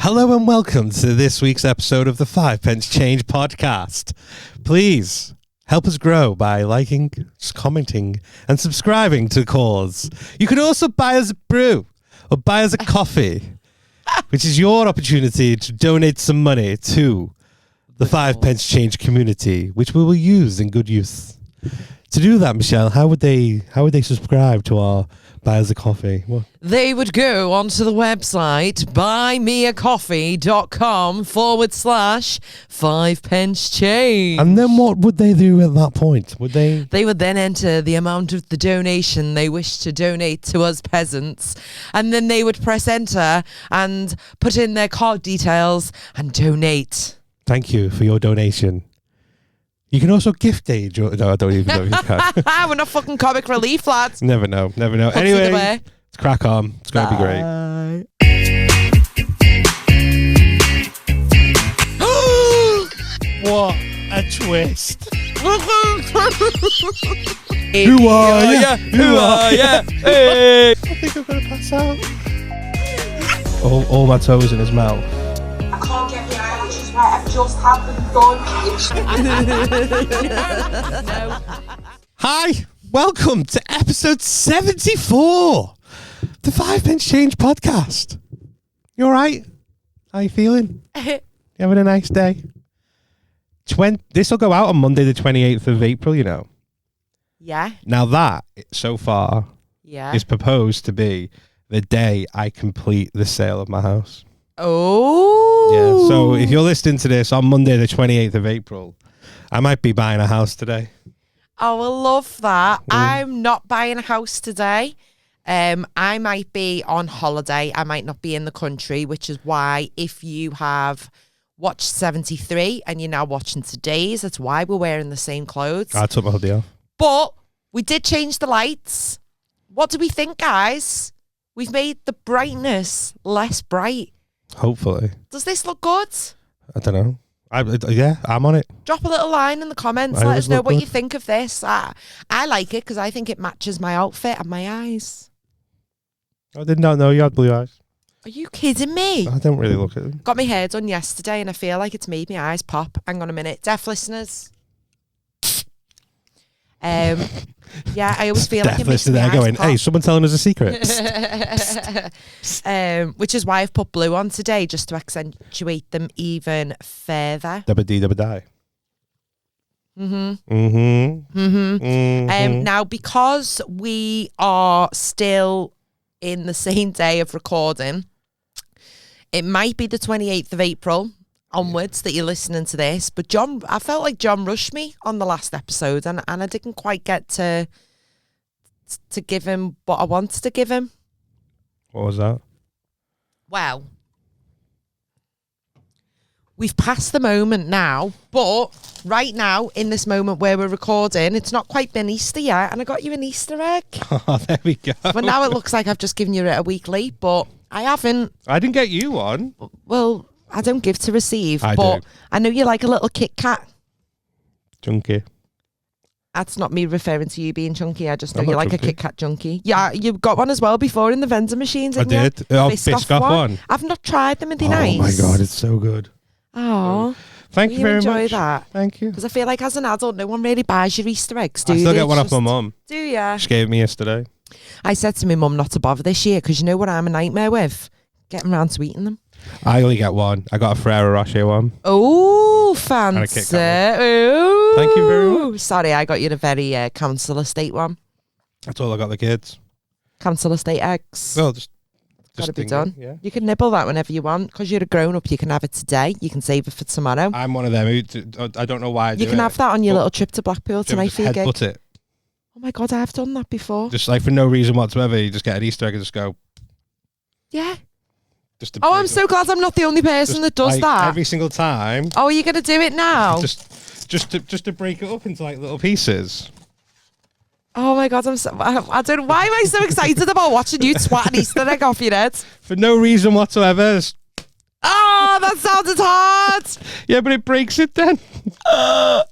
Hello and welcome to this week's episode of the 5 Pence Change podcast. Please help us grow by liking, commenting and subscribing to the cause. You can also buy us a brew or buy us a coffee, which is your opportunity to donate some money to the 5 Pence Change community, which we will use in good use. To do that, Michelle, how would they subscribe to our buy us a coffee? What? They would go onto the website buymeacoffee.com/5 pence change. And then what would they do at that point? They would then enter the amount of the donation they wish to donate to us peasants, and then they would press enter and put in their card details and donate. Thank you for your donation. You can also gift aid. No, I don't even know if you can. We're not fucking comic relief, lads. Never know. Anyway, let's crack on. It's going to be great. What a twist. Who are ya? Who are ya? Hey. I think I'm going to pass out. All my toes in his mouth. I can't get the eyelashes right, I've just had them done. No. Hi, welcome to episode 74, the 5 Pence Change podcast. You all right? How you feeling? You having a nice day? This will go out on Monday the 28th of April, you know. Yeah. Now that, so far, is proposed to be the day I complete the sale of my house. Oh. Yeah, so if you're listening to this on Monday the 28th of April, I might be buying a house today. Oh, I love that. I'm not buying a house today. I might be on holiday. I might not be in the country, which is why if you have watched 73 and you're now watching today's, that's why we're wearing the same clothes. I took my hoodie off. But we did change the lights. What do we think, guys? We've made the brightness less bright. Hopefully. Does this look good? I don't know. I'm on it. Drop a little line in the comments. Let us know what you think of this. I like it because I think it matches my outfit and my eyes. I did not know you had blue eyes. Are you kidding me? I don't really look at them. Got my hair done yesterday and I feel like it's made my eyes pop. Hang on a minute. Deaf listeners. Yeah, I always feel like it makes my eyes going, pop. hey, someone telling us a secret. Which is why I've put blue on today, just to accentuate them even further. Dabba dee dabba die. Now, because we are still in the same day of recording, it might be the 28th of April onwards that you're listening to this, but I felt like John rushed me on the last episode and I didn't quite get to give him what I wanted to give him. What was that? Well, we've passed the moment now, but right now, in this moment where we're recording, it's not quite been Easter yet, and I got you an Easter egg. Oh, there we go. But now it looks like I've just given you it a week late, but I haven't. I didn't get you one. Well, I don't give to receive, I but do. I know you like a little Kit Kat. Junkie. That's not me referring to you being chunky. I just know I'm you not like chunky. a Kit Kat junkie. Yeah, you got one as well before in the vending machines. I didn't did. You? Oh, Biscoff one. I've not tried them. Are they Oh nice? my God, it's so good. Oh, Thank you very enjoy much. that? Thank you. Because I feel like as an adult, no one really buys your Easter eggs, do I you? still get one off my mum. Do you? She gave it me yesterday. I said to my mum not to bother this year because you know what I'm a nightmare with? Getting around to eating them. I only get one. I got a Ferrero Rocher one. Oh, a Kit fancy. Kat Ooh. Thank you very much. Sorry, I got you the very council estate one. That's all I got the kids. Council estate eggs. Well, just Gotta be thinking, done. Yeah. You can nibble that whenever you want. Because you're a grown-up, you can have it today. You can save it for tomorrow. I'm one of them who, I don't know why I do You can it. have that on your But little trip to Blackpool do you ever tonight just for your gig. headbutt it. Oh my God, I've done that before. Just like for no reason whatsoever, you just get an Easter egg and just go. Yeah. Just to Oh, break I'm up. so glad I'm not the only person Just that does like that. every single time. Oh, are you going to do it now? Just to break it up into like little pieces. Oh my God, I don't know. Why am I so excited about watching you twat an Easter egg off your head? For no reason whatsoever. Oh, that sounded hard. Yeah, but it breaks it then.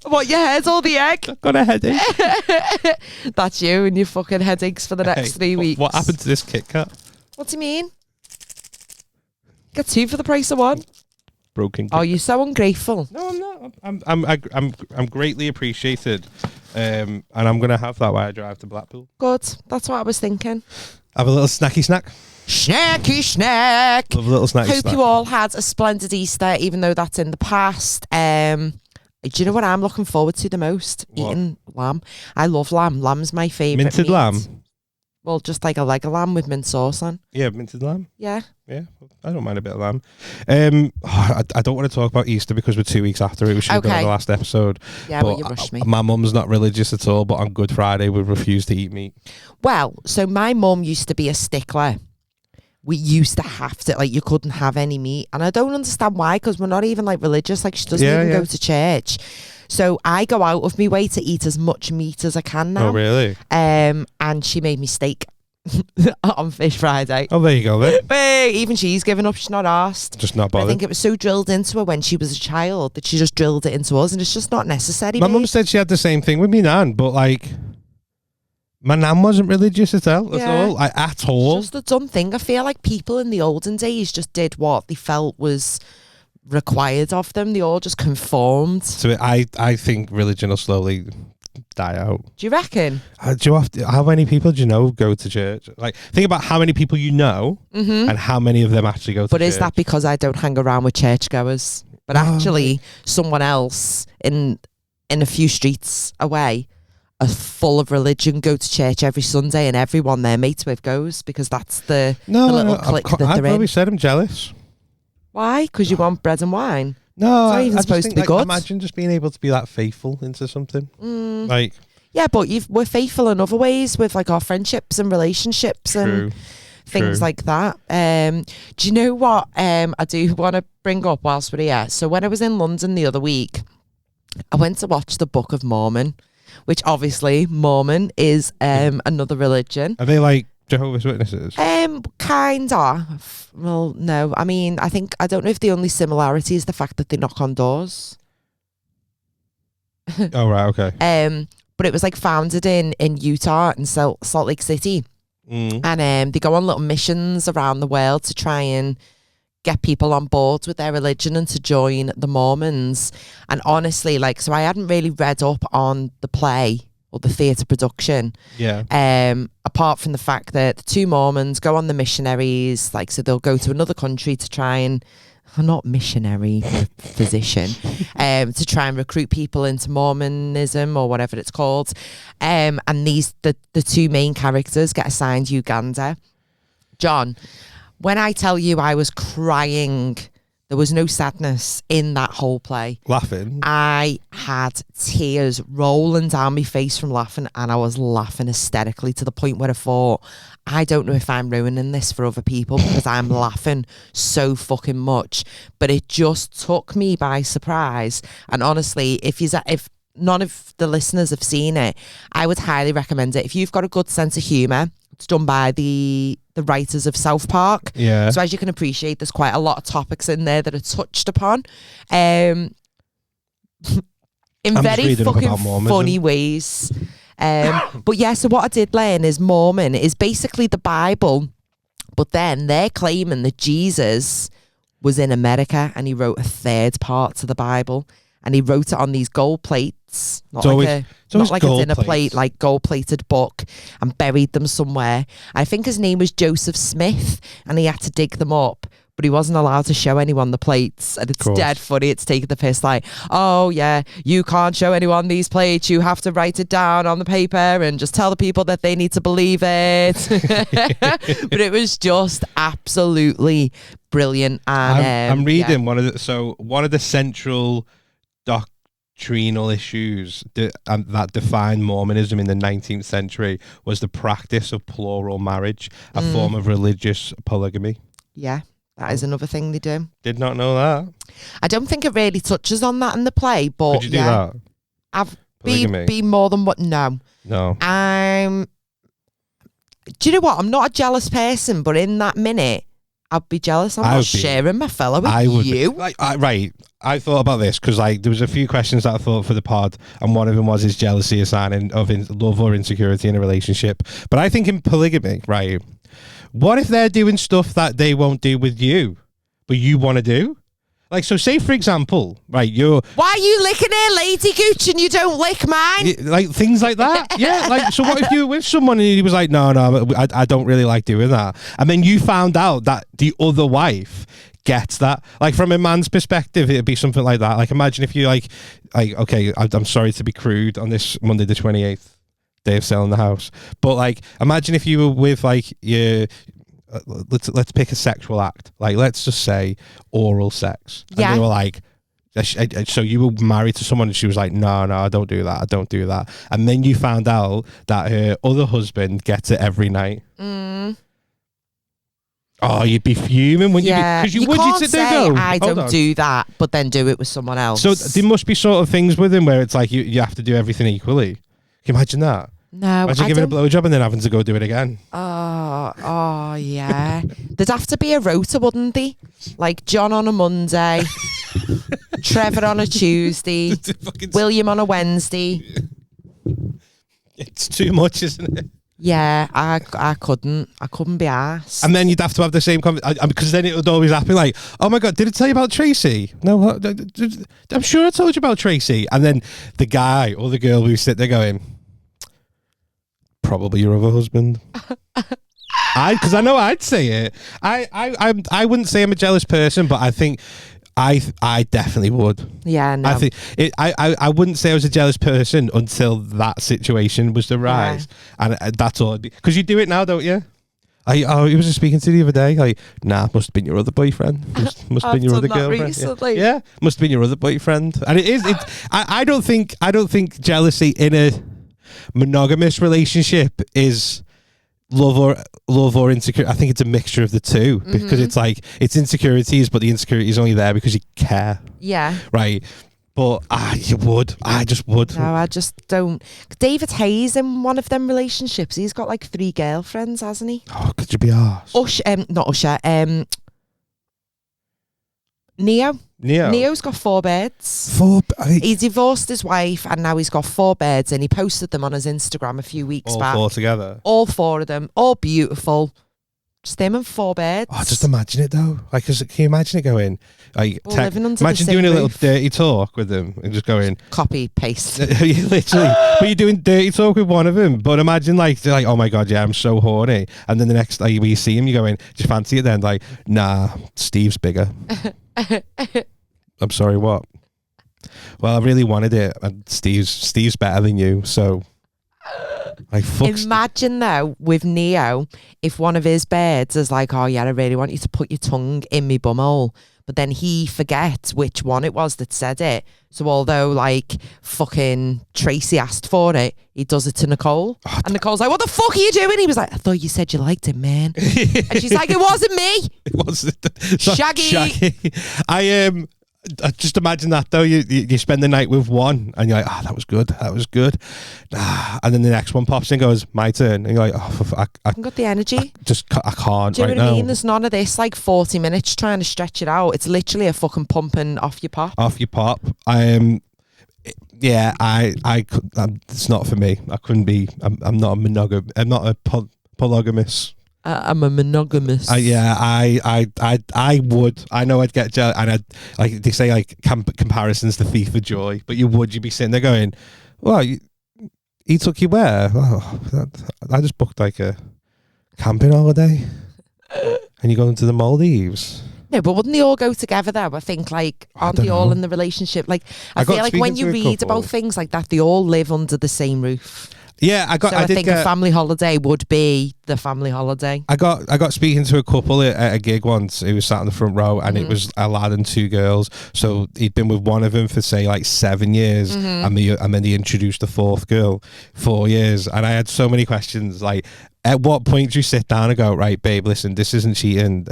What, your head or the egg? Got a headache. That's you and your fucking headaches for the next 3 weeks. What happened to this Kit Kat? What do you mean? Get 2 for the price of 1. Broken. Oh, you're so ungrateful. No, I'm not. I'm greatly appreciated, and I'm gonna have that while I drive to Blackpool. Good. That's what I was thinking. Have a little snacky snack. Snacky snack. Love a little snacky Hope snack. you all had a splendid Easter, even though that's in the past. Do you know what I'm looking forward to the most? What? Eating lamb. I love lamb. Lamb's my favourite Minted meat. lamb. Well, just like a leg of lamb with mint sauce on. Yeah, minted lamb. Yeah. Yeah, I don't mind a bit of lamb. I don't want to talk about Easter because we're 2 weeks after it. We should have done Okay. it the last episode. Yeah, but you rushed me. My mum's not religious at all, but on Good Friday we refuse to eat meat. Well, so my mum used to be a stickler. We used to have to, like, you couldn't have any meat. And I don't understand why, because we're not even, like, religious. Like, she doesn't even go to church. So I go out of my way to eat as much meat as I can now. Oh, really? And she made me steak on Fish Friday. Oh, there you go then. Hey, even she's given up. She's not asked. Just not But I bothered. think it was so drilled into her when she was a child that she just drilled it into us, and it's just not necessary. My babe. mum said she had the same thing with me nan, but like my nan wasn't religious at all. At all. It's just a dumb thing. I feel like people in the olden days just did what they felt was required of them. They all just conformed. So I think religion will slowly die out. Do you reckon? How many people do you know go to church? Like, think about how many people you know and how many of them actually go to church. But is that because I don't hang around with churchgoers? But actually, someone else in a few streets away are full of religion, go to church every Sunday, and everyone they're mates with goes, because that's the little clique that I've they're in. probably said I'm jealous. Why? Because you want bread and wine? No, It's not even I just supposed think, to be good. Imagine just being able to be that faithful into something. Like, Yeah, but we're faithful in other ways with, like, our friendships and relationships and things like that. Do you know what I do want to bring up whilst we're here? So when I was in London the other week, I went to watch the Book of Mormon, which obviously Mormon is another religion. Are they like Jehovah's Witnesses? Kinda. Well, no. I mean, I don't know if the only similarity is the fact that they knock on doors. Oh, right, okay. But it was like founded in Utah and Salt Lake City. And they go on little missions around the world to try and get people on board with their religion and to join the Mormons. And honestly, like, so I hadn't really read up on the play or the theatre production. Yeah. Apart from the fact that the 2 Mormons go on the missionaries, like, so they'll go to another country to try and, not missionary, physician, to try and recruit people into Mormonism or whatever it's called. And the 2 main characters get assigned Uganda. John, when I tell you I was crying, there was no sadness in that whole play. Laughing. I had tears rolling down my face from laughing, and I was laughing hysterically to the point where I thought, I don't know if I'm ruining this for other people because I'm laughing so fucking much. But it just took me by surprise. And honestly, if none of the listeners have seen it, I would highly recommend it. If you've got a good sense of humour, it's done by the writers of South Park. Yeah. So as you can appreciate, there's quite a lot of topics in there that are touched upon. In very fucking funny ways. But yeah, so what I did learn is Mormon is basically the Bible, but then they're claiming that Jesus was in America and he wrote a 3rd part to the Bible, and he wrote it on these gold plates, not like a dinner plate, like gold-plated book, and buried them somewhere. I think his name was Joseph Smith, and he had to dig them up, but he wasn't allowed to show anyone the plates. And it's dead funny. It's taking the piss, like, oh yeah, you can't show anyone these plates. You have to write it down on the paper and just tell the people that they need to believe it. But it was just absolutely brilliant. And I'm reading one of the central doctrinal issues that defined Mormonism in the 19th century was the practice of plural marriage, a form of religious polygamy. Yeah. That is another thing they do. Did not know that. I don't think it really touches on that in the play, but Could you do that? Be more than what? No. No. Do you know what? I'm not a jealous person, but in that minute, I'd be jealous. I'm not sharing my fellow with you. Right. I thought about this because there was a few questions that I thought for the pod, and one of them was, is jealousy a sign of love or insecurity in a relationship? But I think in polygamy, right, what if they're doing stuff that they won't do with you, but you want to do. Like, so say for example, right, Why are you licking her lady gooch and you don't lick mine? like things like that. Yeah, like, so what if you were with someone and he was like, no, I don't really like doing that, and then you found out that the other wife gets that. Like, from a man's perspective, it'd be something like that. Like, imagine if you like okay, I'm sorry to be crude on this Monday the 28th, day of selling the house, but like, imagine if you were with like your let's pick a sexual act, like let's just say oral sex, and they were like, so you were married to someone and she was like, no, I don't do that, and then you found out that her other husband gets it every night. Oh, you'd be fuming, wouldn't you? Because you would can't sit there say and go, I don't do that, but then do it with someone else. So there must be sort of things with him where it's like you have to do everything equally. Can you imagine that? No, imagine giving a blowjob and then having to go do it again. Oh, yeah. There'd have to be a rota, wouldn't they? Like John on a Monday, Trevor on a Tuesday, William on a Wednesday. It's too much, isn't it? Yeah, I couldn't be arsed. And then you'd have to have the same conversation, because then it would always happen like, oh my God, did it tell you about Tracy? No, I'm sure I told you about Tracy. And then the guy or the girl who sit there going, probably your other husband. Because I know I'd say it. I wouldn't say I'm a jealous person, but I think I definitely would. Yeah, no. I think I wouldn't say I was a jealous person until that situation was to rise, and that's all. Because you do it now, don't you? He was just speaking to the other day. Like, nah, must have been your other boyfriend. Must have been your other girlfriend. Recently. Yeah, must have been your other boyfriend. And it is. I don't think jealousy in a monogamous relationship is love or insecurity. I think it's a mixture of the two, because it's like, it's insecurities, but the insecurity is only there because you care. Yeah. Right. But I just would. No, I just don't. David Hayes in one of them relationships, he's got like 3 girlfriends, hasn't he? Oh, could you be arsed? Not Usher. Neo. Neo's got 4 birds. He divorced his wife and now he's got 4 birds, and he posted them on his Instagram a few weeks back. All 4 together? All 4 of them. All beautiful. Just him and 4 birds. Oh, just imagine it though. Like, can you imagine it going? Like, imagine doing a little dirty talk with them and just going copy paste. Literally, but you're doing dirty talk with one of them. But imagine like, they're like, oh my God, yeah, I'm so horny. And then the next when you see him, you're going, do you fancy it? Then like, nah, Steve's bigger. I'm sorry, what? Well, I really wanted it, and Steve's better than you, so. Imagine though, with Neo, if one of his birds is like, oh yeah, I really want you to put your tongue in me bumhole, but then he forgets which one it was that said it. So although like fucking Tracy asked for it, he does it to Nicole. Oh, and Nicole's like, what the fuck are you doing? He was like, I thought you said you liked him, man. And she's like, it wasn't me. It wasn't. Shaggy. I just imagine that though. You spend the night with one and you're like, that was good. And then the next one pops in and goes, my turn. And you're like, I haven't got the energy. I can't. Do you know what I mean? Now. There's none of this like 40 minutes trying to stretch it out. It's literally a fucking pumping off your pop. Yeah, it's not for me. I couldn't be. I'm not a monogam. I'm not a polygamous. I'm a monogamous. I would. I know I'd get jealous, and I'd, like they say, like comparison's the thief of joy. But you'd be sitting there going, "Well, he took you where? Oh, I just booked like a camping holiday, and you're going to the Maldives." No, but wouldn't they all go together though? I think like, aren't they all in the relationship? Like, I feel like when you read about things like that, they all live under the same roof. Yeah, I think a family holiday would be the family holiday. I got speaking to a couple at a gig once. He was sat in the front row, and it was a lad and 2 girls. So he'd been with one of them for say like 7 years, and then he introduced the 4th girl, 4 years. And I had so many questions. Like, at what point do you sit down and go, right, babe, listen, this isn't cheating,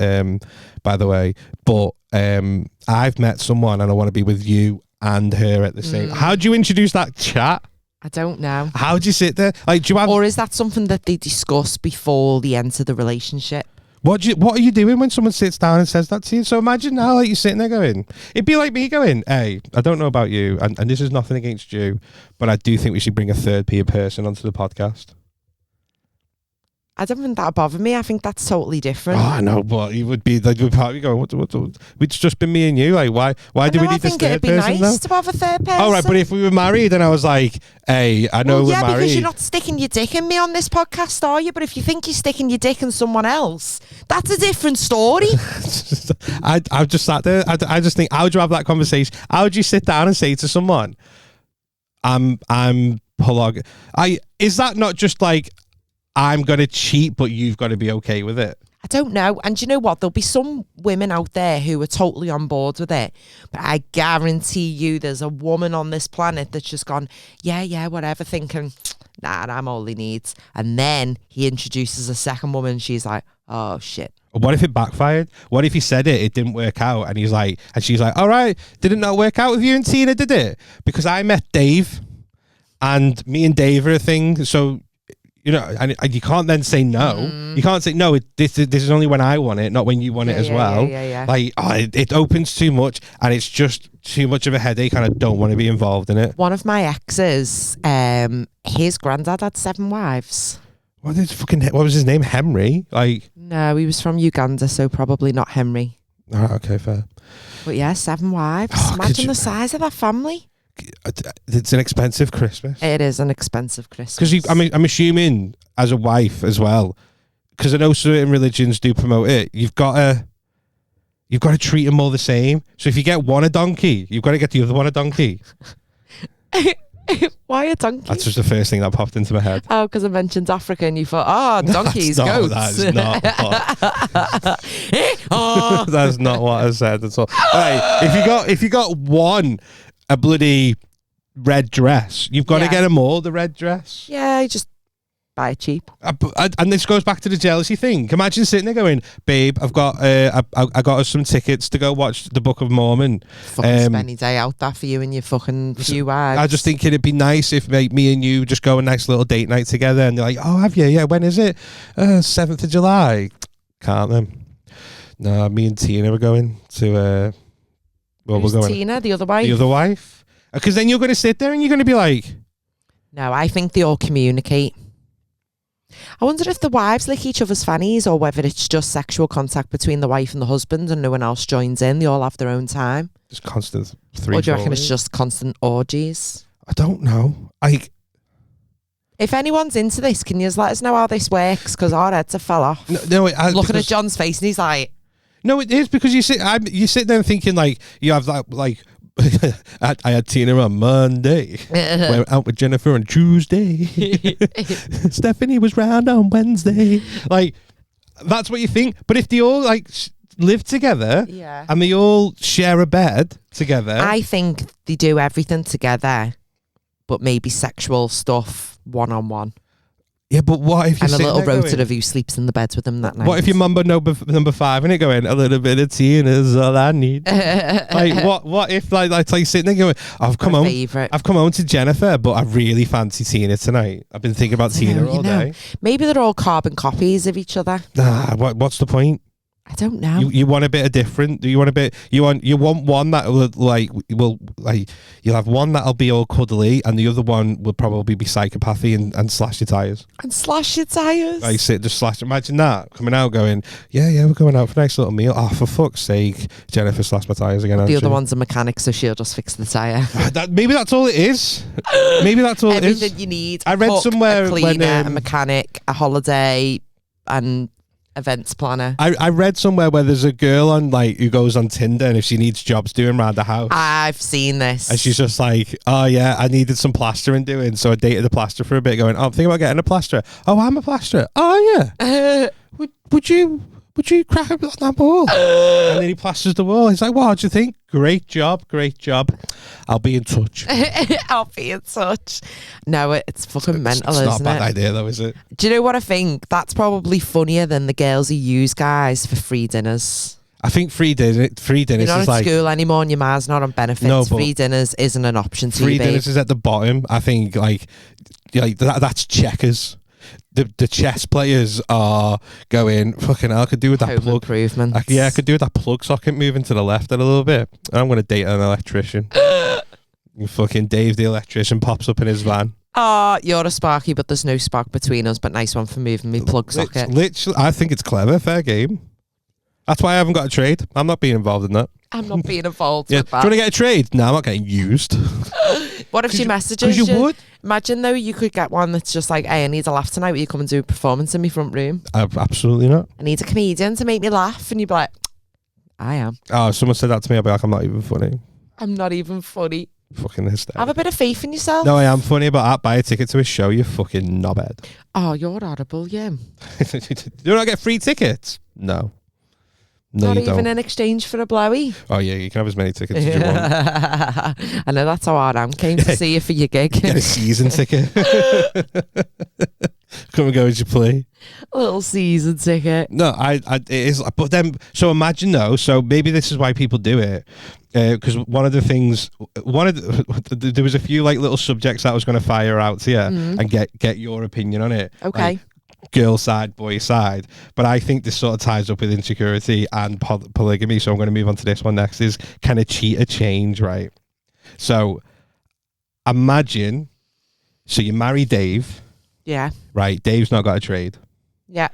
by the way, but I've met someone and I want to be with you and her at the same. How do you introduce that chat? I don't know. How do you sit there? Like, do you have, or is that something that they discuss before they enter the relationship? What are you doing when someone sits down and says that to you? So imagine now, like, you're sitting there going, it'd be like me going, hey, I don't know about you, and this is nothing against you, but I do think we should bring a third person onto the podcast. I don't think that'd bother me. I think that's totally different. Oh, I know, but you would be. They'd probably go. What? It's just been me and you. Like, why do we need this third person? I think it'd be nice to have a third person. Oh, right, but if we were married, and I was like, "Hey, I know we're married." Yeah, because you're not sticking your dick in me on this podcast, are you? But if you think you're sticking your dick in someone else, that's a different story. I've just sat there. I just think, how would you have that conversation? How would you sit down and say to someone, "I'm polygamy"? Is that not just like, I'm going to cheat, but you've got to be okay with it? I don't know. And you know what? There'll be some women out there who are totally on board with it. But I guarantee you there's a woman on this planet that's just gone, yeah, whatever, thinking, nah, I'm all he needs. And then he introduces a second woman. She's like, oh, shit. What if it backfired? What if he said it didn't work out? And she's like, all right, did it not work out with you and Tina, did it? Because I met Dave, and me and Dave are a thing. So, you know, and you can't then say no. You can't say no. This is only when I want it, not when you want it as well. Yeah. Like, it opens too much, and it's just too much of a headache, and I don't want to be involved in it. One of my exes, his granddad had 7 wives. What was his name? Henry? Like, no, he was from Uganda, so probably not Henry. All right, okay, fair. But yeah, 7 wives. Imagine the size of that family. It's an expensive Christmas. It is an expensive Christmas. Because I'm assuming as a wife as well, because I know certain religions do promote it. You've got to treat them all the same. So if you get one a donkey, you've got to get the other one a donkey. Why a donkey? That's just the first thing that popped into my head. Oh, because I mentioned Africa and you thought, donkeys, goats. That's not what, that's not what I said at all. Right, if you got one a bloody red dress, you've got to get them all the red dress. Yeah, you just buy it cheap. And this goes back to the jealousy thing. Imagine sitting there going, babe, I got us some tickets to go watch the Book of Mormon. Fucking spend your day out that for you and your fucking few wives. I just think it'd be nice if me and you just go a nice little date night together, and they're like, oh, have you? Yeah, when is it? 7th of July. Can't them? No, me and Tina were going to... we're going. Tina, the other wife? The other wife? Because then you're going to sit there and you're going to be like... No, I think they all communicate. I wonder if the wives lick each other's fannies, or whether it's just sexual contact between the wife and the husband and no one else joins in. They all have their own time. Just constant Or do you reckon it's just constant orgies? I don't know. If anyone's into this, can you just let us know how this works? Because our heads have fell off. Looking at John's face and he's like... No, it is, because you sit there thinking, like, you have that, like... I had Tina on Monday. Went out with Jennifer on Tuesday. Stephanie was round on Wednesday. Like, that's what you think. But if they all like live together, and they all share a bed together, I think they do everything together, but maybe sexual stuff one-on-one. Yeah, but what if you and a little rotor of who sleeps in the beds with them that night? What if your mumbo number 5 and it going, a little bit of Tina's all I need? Like, what if like sitting there going, I've come home to Jennifer, but I really fancy Tina tonight. I've been thinking about Tina all day. Maybe they're all carbon copies of each other. Nah, what's the point? I don't know. You want a bit of different. Do you want a bit? You want one that will you'll have one that'll be all cuddly, and the other one will probably be psychopathy and slash your tires. And slash your tires. Like just slash. Imagine that coming out, going, yeah, we're going out for a nice little meal. Oh, for fuck's sake, Jennifer slashed my tires again. The other one's a mechanic, so she'll just fix the tire. Maybe that's all it is. Maybe that's all it is. Everything you need. I read somewhere a cleaner, a mechanic, a holiday, and events planner. I read somewhere where there's a girl on who goes on Tinder, and if she needs jobs doing around the house, I've seen this, and she's just like, oh yeah, I needed some plastering doing, so I dated the plasterer for a bit, going, oh, I'm thinking about getting a plasterer. Oh, I'm a plasterer. Oh yeah. Would you crack a bit on that wall? And then he plasters the wall. He's like, what do you think? Great job. I'll be in touch. I'll be in touch. No, it's fucking mental, isn't it? It's not a bad idea though, is it? Do you know what I think? That's probably funnier than the girls who use guys for free dinners. I think free dinners You're not is at school anymore and your ma's not on benefits. No, free dinners isn't an option to you, Free dinners is at the bottom. I think that's checkers. The chess players are going, fucking hell, I could do with that home plug. Improvements. I could do with that plug socket moving to the left a little bit. I'm going to date an electrician. Fucking Dave the electrician pops up in his van. Oh, you're a sparky, but there's no spark between us. But nice one for moving me plug socket. Literally, I think it's clever. Fair game. That's why I haven't got a trade. I'm not being involved in that. I'm not being involved Yeah. with Do you that. want to get a trade? No, I'm not getting used. What if she messages Because you would. Imagine though, you could get one that's just like, hey, I need a laugh tonight. Will you come and do a performance in my front room? Absolutely not. I need a comedian to make me laugh. And you'd be like, I am. Oh, if someone said that to me, I'd be like, I'm not even funny. I'm not even funny. Fucking hysterical. Have a bit of faith in yourself. No, I am funny, but I'd buy a ticket to a show, you fucking knobhead. Oh, you're horrible, yeah. Do you not get free tickets? No. No, Not you even don't. in exchange for a blowy. Oh, yeah, you can have as many tickets as you want. I know that's how Aram came to see you for your gig. Get a season ticket. Come and go as you play. A little season ticket. No, it is. But then, so imagine though. So maybe this is why people do it, because one of the things, there was a few like little subjects that I was going to fire out to you and get your opinion on it. Okay. Like, girl side, boy side. But I think this sort of ties up with insecurity and polygamy. So I'm going to move on to this one next. Is can a cheater change? Right. So imagine, so you marry Dave. Yeah. Right. Dave's not got a trade. Yeah.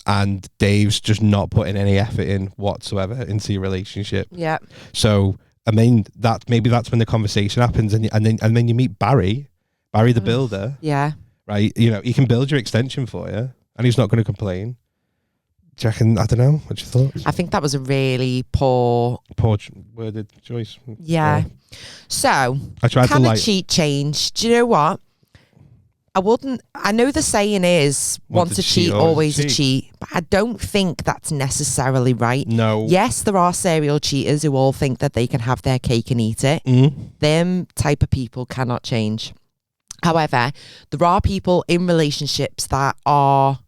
And Dave's just not putting any effort in whatsoever into your relationship. Yeah. So I mean maybe that's when the conversation happens, and then you meet Barry the builder, Yeah. right? You know, he can build your extension for you, and he's not going to complain. Do you reckon? I don't know. What's your thoughts? I think that was a really poor Worded choice. Yeah. So I tried to can a like cheat change? Do you know what? I know the saying is once a cheat, always a cheat, but I don't think that's necessarily right. no. Yes, there are serial cheaters who all think that they can have their cake and eat it. Them type of people cannot change. However, there are people in relationships that are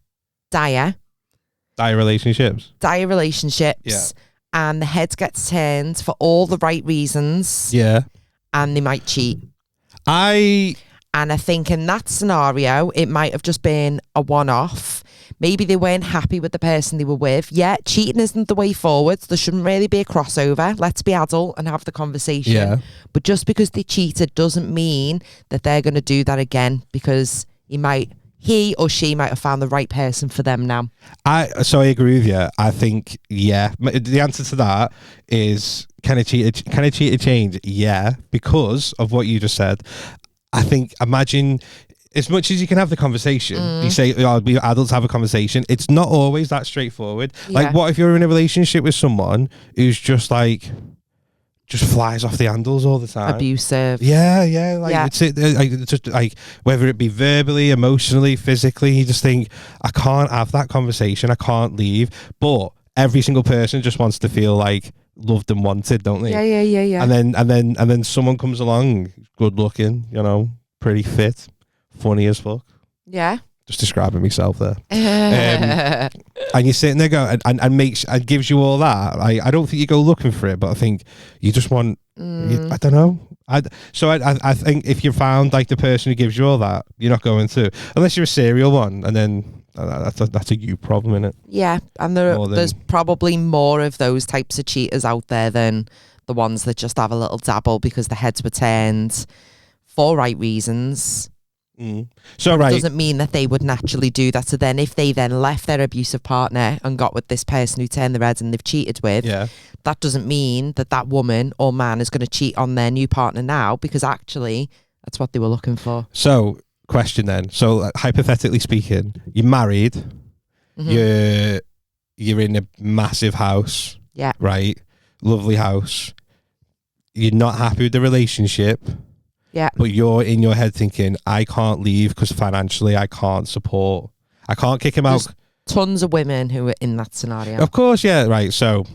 dire And the head gets turned for all the right reasons. Yeah. And they might cheat. And I think in that scenario, it might have just been a one-off. Maybe they weren't happy with the person they were with. Yeah, cheating isn't the way forward. There shouldn't really be a crossover. Let's be adult and have the conversation. Yeah. But just because they cheated doesn't mean that they're going to do that again, because he or she might have found the right person for them now. So I agree with you. I think, yeah. The answer to that is, can a cheater change? Yeah, because of what you just said. I think, imagine, as much as you can have the conversation, you say, we adults have a conversation, it's not always that straightforward. Yeah. Like, what if you're in a relationship with someone who's just flies off the handles all the time? Abusive. Yeah. Like, Yeah. It's just like, whether it be verbally, emotionally, physically, you just think, I can't have that conversation, I can't leave. But every single person just wants to feel like loved and wanted, don't they? Yeah. And then someone comes along, good looking, you know, pretty fit, funny as fuck. Yeah. Just describing myself there. And you're sitting there going, and gives you all that. I don't think you go looking for it, but I think you just want. I don't know. I think if you found like the person who gives you all that, you're not going to, unless you're a serial one, and then that's a you problem, innit? Yeah, and there's probably more of those types of cheaters out there than the ones that just have a little dabble because the heads were turned for right reasons. So right, it doesn't mean that they would naturally do that. So then if they then left their abusive partner and got with this person who turned their heads and they've cheated with, that doesn't mean that woman or man is going to cheat on their new partner now, because actually that's what they were looking for. So question then. So hypothetically speaking, you're married, you're in a massive house, right? Lovely house. You're not happy with the relationship. Yeah. But you're in your head thinking, I can't leave because financially I can't kick him out. Tons of women who are in that scenario. Of course, yeah, right. So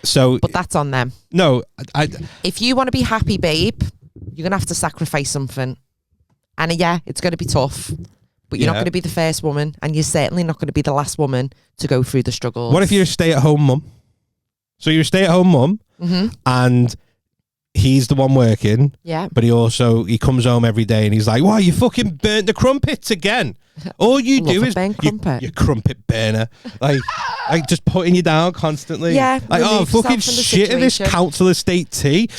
but that's on them. No, if you want to be happy, babe, you're gonna have to sacrifice something. And yeah, it's gonna be tough. But you're not gonna be the first woman, and you're certainly not gonna be the last woman to go through the struggles. What if you're a stay-at-home mum? So you're a stay-at-home mum, and he's the one working, but he comes home every day and he's like, "Why, you fucking burnt the crumpets again? All you do is you crumpet burner, like just putting you down constantly. Yeah, like, oh, fucking shit at this council estate tea.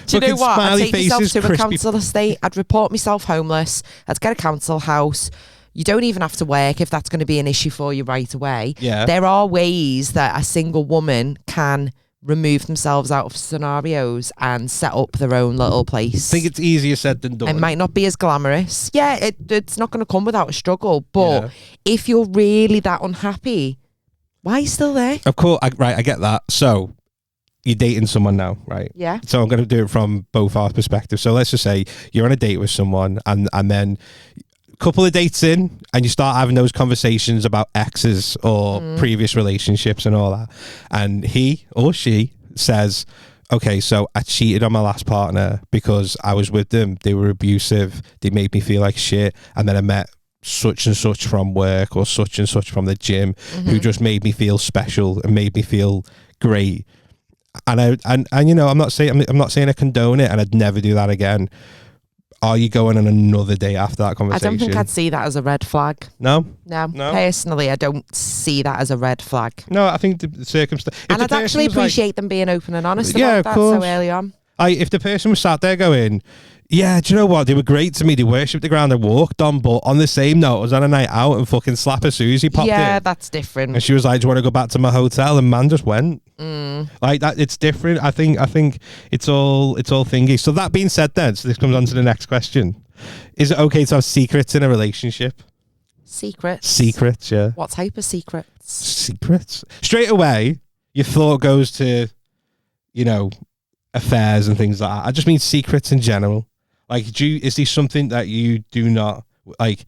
Do you know Fucking what? I'd smiley take myself faces, to a crispy- council estate. I'd report myself homeless. I'd get a council house. You don't even have to work if that's going to be an issue for you right away. Yeah. There are ways that a single woman can remove themselves out of scenarios and set up their own little place. I think it's easier said than done. It might not be as glamorous. Yeah, it's not going to come without a struggle. But Yeah. if you're really that unhappy, why are you still there? Of course, I get that. So you're dating someone now, right? Yeah. So I'm going to do it from both our perspectives. So let's just say you're on a date with someone, and then a couple of dates in, and you start having those conversations about exes or previous relationships and all that, and he or she says, okay, so I cheated on my last partner because I was with them, they were abusive, they made me feel like shit, and then I met such and such from work or such and such from the gym who just made me feel special and made me feel great. And you know, I'm not saying I condone it, and I'd never do that again. Are you going on another day after that I conversation? don't think I'd see that as a red flag. No. No. No? Personally, I don't see that as a red flag. No, I think the circumstance. And I'd actually appreciate them being open and honest about that course. so early on. If the person was sat there going, yeah, do you know what? They were great to me. They worshipped the ground I walked on, but on the same note, I was on a night out and fucking Slapper Susie popped Yeah, in. that's different. And she was like, do you want to go back to my hotel? And man just went. Like that, it's different. I think it's all thingy. So that being said then, so this comes on to the next question. Is it okay to have secrets in a relationship? Secrets? Yeah. What type of secrets? Secrets? Straight away, your thought goes to, you know, affairs and things like that. I just mean secrets in general. Like, is there something that you do not, like,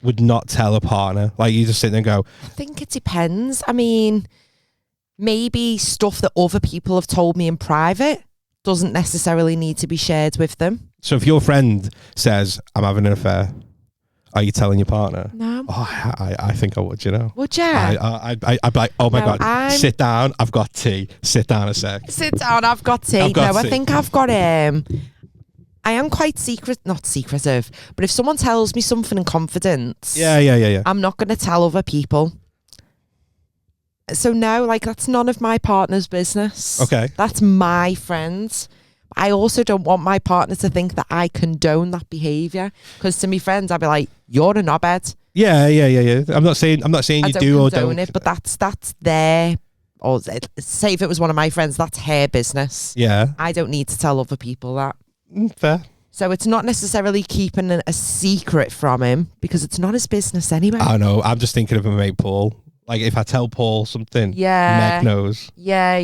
would not tell a partner? Like, you just sit there and go, I think it depends. I mean, maybe stuff that other people have told me in private doesn't necessarily need to be shared with them. so if your friend says, I'm having an affair, are you telling your partner? No. Oh, I think I would, you know. Would you? I'd be like, oh my No, God, sit down, I've got tea. Sit down a sec. Sit down, I've got tea. I've got no, tea. I think I've got I am quite not secretive, but if someone tells me something in confidence, Yeah. I'm not going to tell other people. So no, like, that's none of my partner's business. Okay. That's my friends. I also don't want my partner to think that I condone that behaviour, because to me friends, I'd be like, you're a knobhead. Yeah. I'm not saying I you don't do or condone don't. it, but that's their, or say if it was one of my friends, that's her business. Yeah. I don't need to tell other people that. Fair. So it's not necessarily keeping a secret from him, because it's not his business anyway. I know. I'm just thinking of my mate Paul. Like, if I tell Paul something, Yeah. Meg knows. Yeah.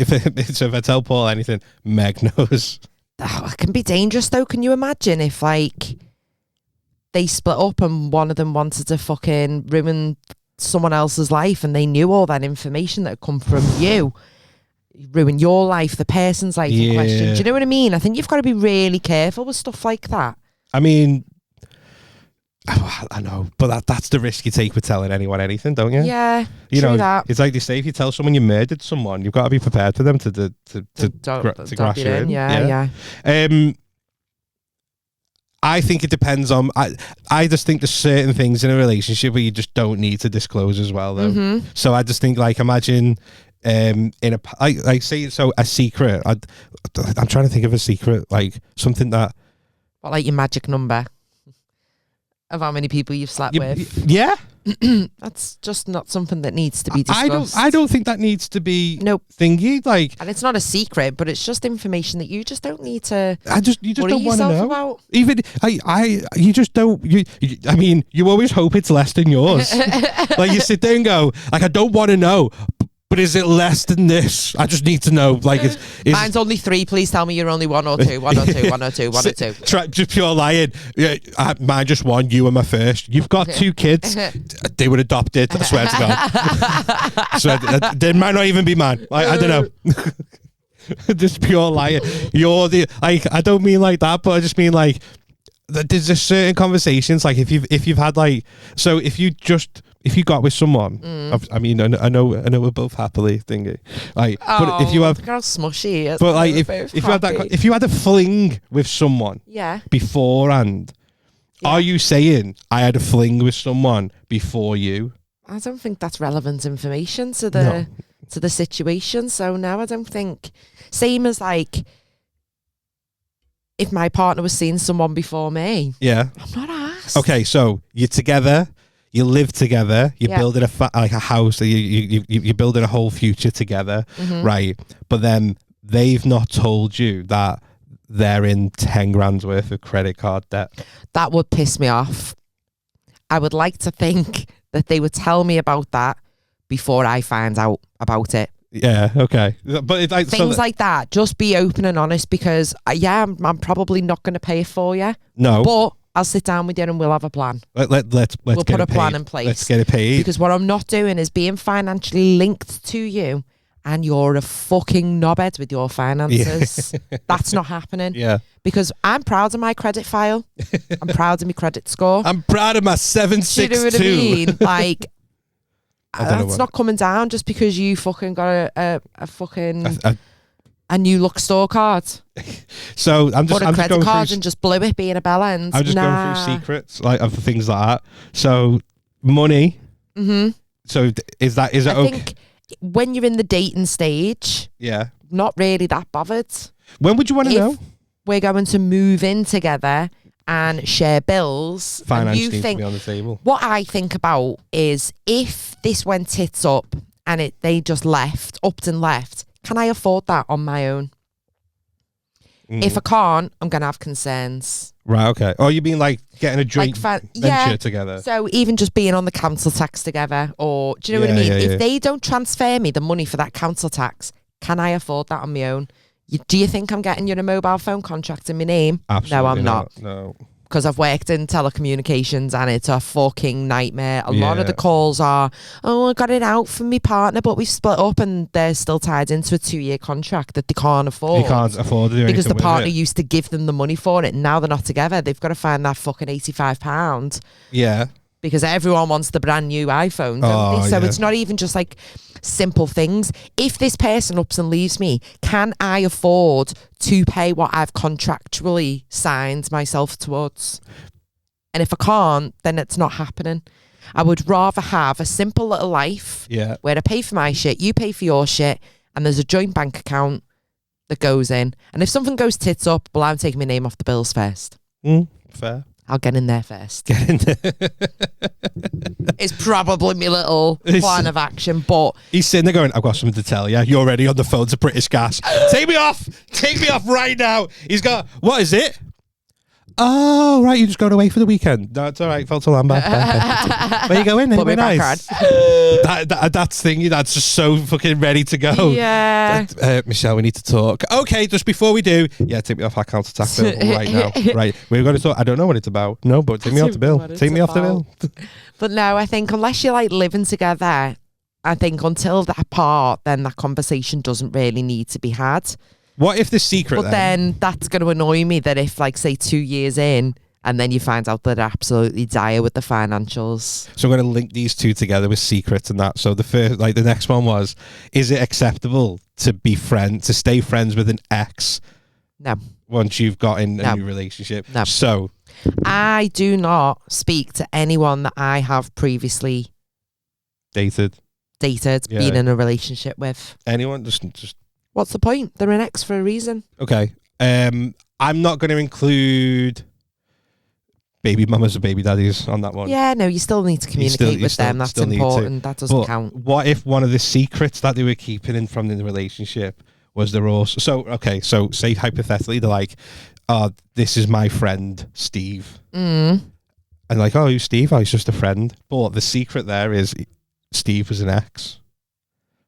So if I tell Paul anything, Meg knows. Oh, it can be dangerous though. Can you imagine if, like, they split up and one of them wanted to fucking ruin someone else's life, and they knew all that information that had come from you, ruin your life, the person's life in question. Do you know what I mean? I think you've got to be really careful with stuff like that. I mean, I know, but that's the risk you take with telling anyone anything, don't you? Yeah, You true know, that. it's like they say, if you tell someone you murdered someone, you've got to be prepared for them to Don't grass you in. Yeah. I think it depends on. I just think there's certain things in a relationship where you just don't need to disclose as well, though. Mm-hmm. So I just think, like, imagine in a say so a secret. I'm trying to think of a secret, like something that. What, like your magic number of how many people you've slept with? Yeah. That's just not something that needs to be discussed. I don't think that needs to be Nope. thingy. Like, And it's not a secret, but it's just information that you just don't need to you just worry don't want to yourself know. about. Even you just don't. I mean, you always hope it's less than yours. Like, you sit there and go, like, I don't want to know, but is it less than this? I just need to know. Like, Mine's only 3. Please tell me you're only 1 or 2. 1 or 2. 1 or 2. 1 or 2. Just pure lying. Yeah, mine just 1. You were my first. You've got 2 kids. They were adopted. I swear to God. So they might not even be mine. I don't know. Just pure lying. You're the, like, I don't mean like that, but I just mean like there's just certain conversations, like if you've had, like, so if you got with someone, I mean, I know we're both happily thingy, like, but if you have, look how smushy, but like if you had that, if you had a fling with someone, yeah, beforehand, are you saying I had a fling with someone before you? I don't think that's relevant information to the situation. So no, I don't think. Same as, like, if my partner was seeing someone before me. Yeah. I'm not asked. Okay, so you're together, you live together, you're building like a house, you're building a whole future together, right? But then they've not told you that they're in 10 grand's worth of credit card debt. That would piss me off. I would like to think that they would tell me about that before I find out about it. Yeah, okay. But it's like, Things like that. Just be open and honest, because I'm probably not going to pay it for you. No. But I'll sit down with you and we'll have a plan. Let's We'll get put a plan paid. in place. Let's get it paid. Because what I'm not doing is being financially linked to you and you're a fucking knobhead with your finances. That's not happening. Yeah. Because I'm proud of my credit file. I'm proud of my credit score. I'm proud of my 762. Do you know what I mean? Like, that's what. not coming down just because you fucking got a fucking a new look store card. So I'm just or a I'm just credit going card through, and just blew it being a bell end. I'm just going through secrets like of things like that. So money. Mm-hmm. So is it I okay? think when you're in the dating stage, Yeah. not really that bothered. When would you want to know? We're going to move in together and share bills. Finance and you needs to think be on the table. what I think about is if this went tits up and they just upped and left, can I afford that on my own? If I can't, I'm going to have concerns. Right, okay. Oh, you mean like getting a joint venture yeah. together? So even just being on the council tax together, or do you know what I mean? If they don't transfer me the money for that council tax, can I afford that on my own? Do you think I'm getting you a mobile phone contract in my name? Absolutely no, I'm not. No. Because I've worked in telecommunications and it's a fucking nightmare. A lot of the calls are, I got it out for my partner, but we've split up and they're still tied into a 2-year contract that they can't afford. They can't afford to do because the anything partner with it. used to give them the money for it. And now they're not together. They've got to find that fucking £85. Yeah. Because everyone wants the brand new iPhone, don't they? So it's not even just like simple things. If this person ups and leaves me, can I afford to pay what I've contractually signed myself towards? And if I can't, then it's not happening. I would rather have a simple little life where I pay for my shit, you pay for your shit, and there's a joint bank account that goes in. And if something goes tits up, well, I'm taking my name off the bills first. Fair. I'll get in there first. Get in there. It's probably my little plan of action, but he's sitting there going, I've got something to tell you. You're already on the phone to British Gas. Take me off right now. He's got, what is it? Oh, right, you just going away for the weekend. No, it's all right, felt to Lambert. Where you going? Put me Anywhere back nice? That's thingy, that's just so fucking ready to go. Yeah. Michelle, we need to talk. Okay, just before we do, take me off that counter tax bill right now. Right, we're going to talk. I don't know what it's about. No, but take me off the bill. Take me off the bill. But no, I think unless you're like living together, I think until that part, then that conversation doesn't really need to be had. What if the secret But then that's going to annoy me that if like say 2 years in and then you find out that they're absolutely dire with the financials. So I'm going to link these two together with secrets and that. So the next one was, is it acceptable to stay friends with an ex? No. Once you've got in a new relationship? No. So I do not speak to anyone that I have previously dated, been in a relationship with. Anyone? Just. What's the point? They're an ex for a reason. Okay. I'm not going to include baby mamas or baby daddies on that one. Yeah, no, you still need to communicate with them. That's important. That doesn't count. What if one of the secrets that they were keeping from the relationship was they're also... So say hypothetically, they're like, oh, this is my friend, Steve. And like, oh, who's Steve? Oh, he's just a friend. But the secret there is Steve was an ex.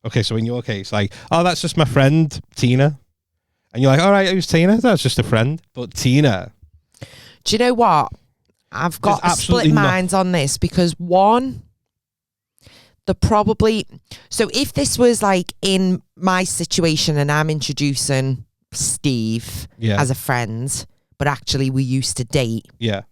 Okay, so in your case, like, oh, that's just my friend, Tina. And you're like, all right, who's Tina? That's just a friend. But Tina... Do you know what? I've got a split mind on this because one, so if this was like in my situation and I'm introducing Steve as a friend, but actually we used to date. Yeah.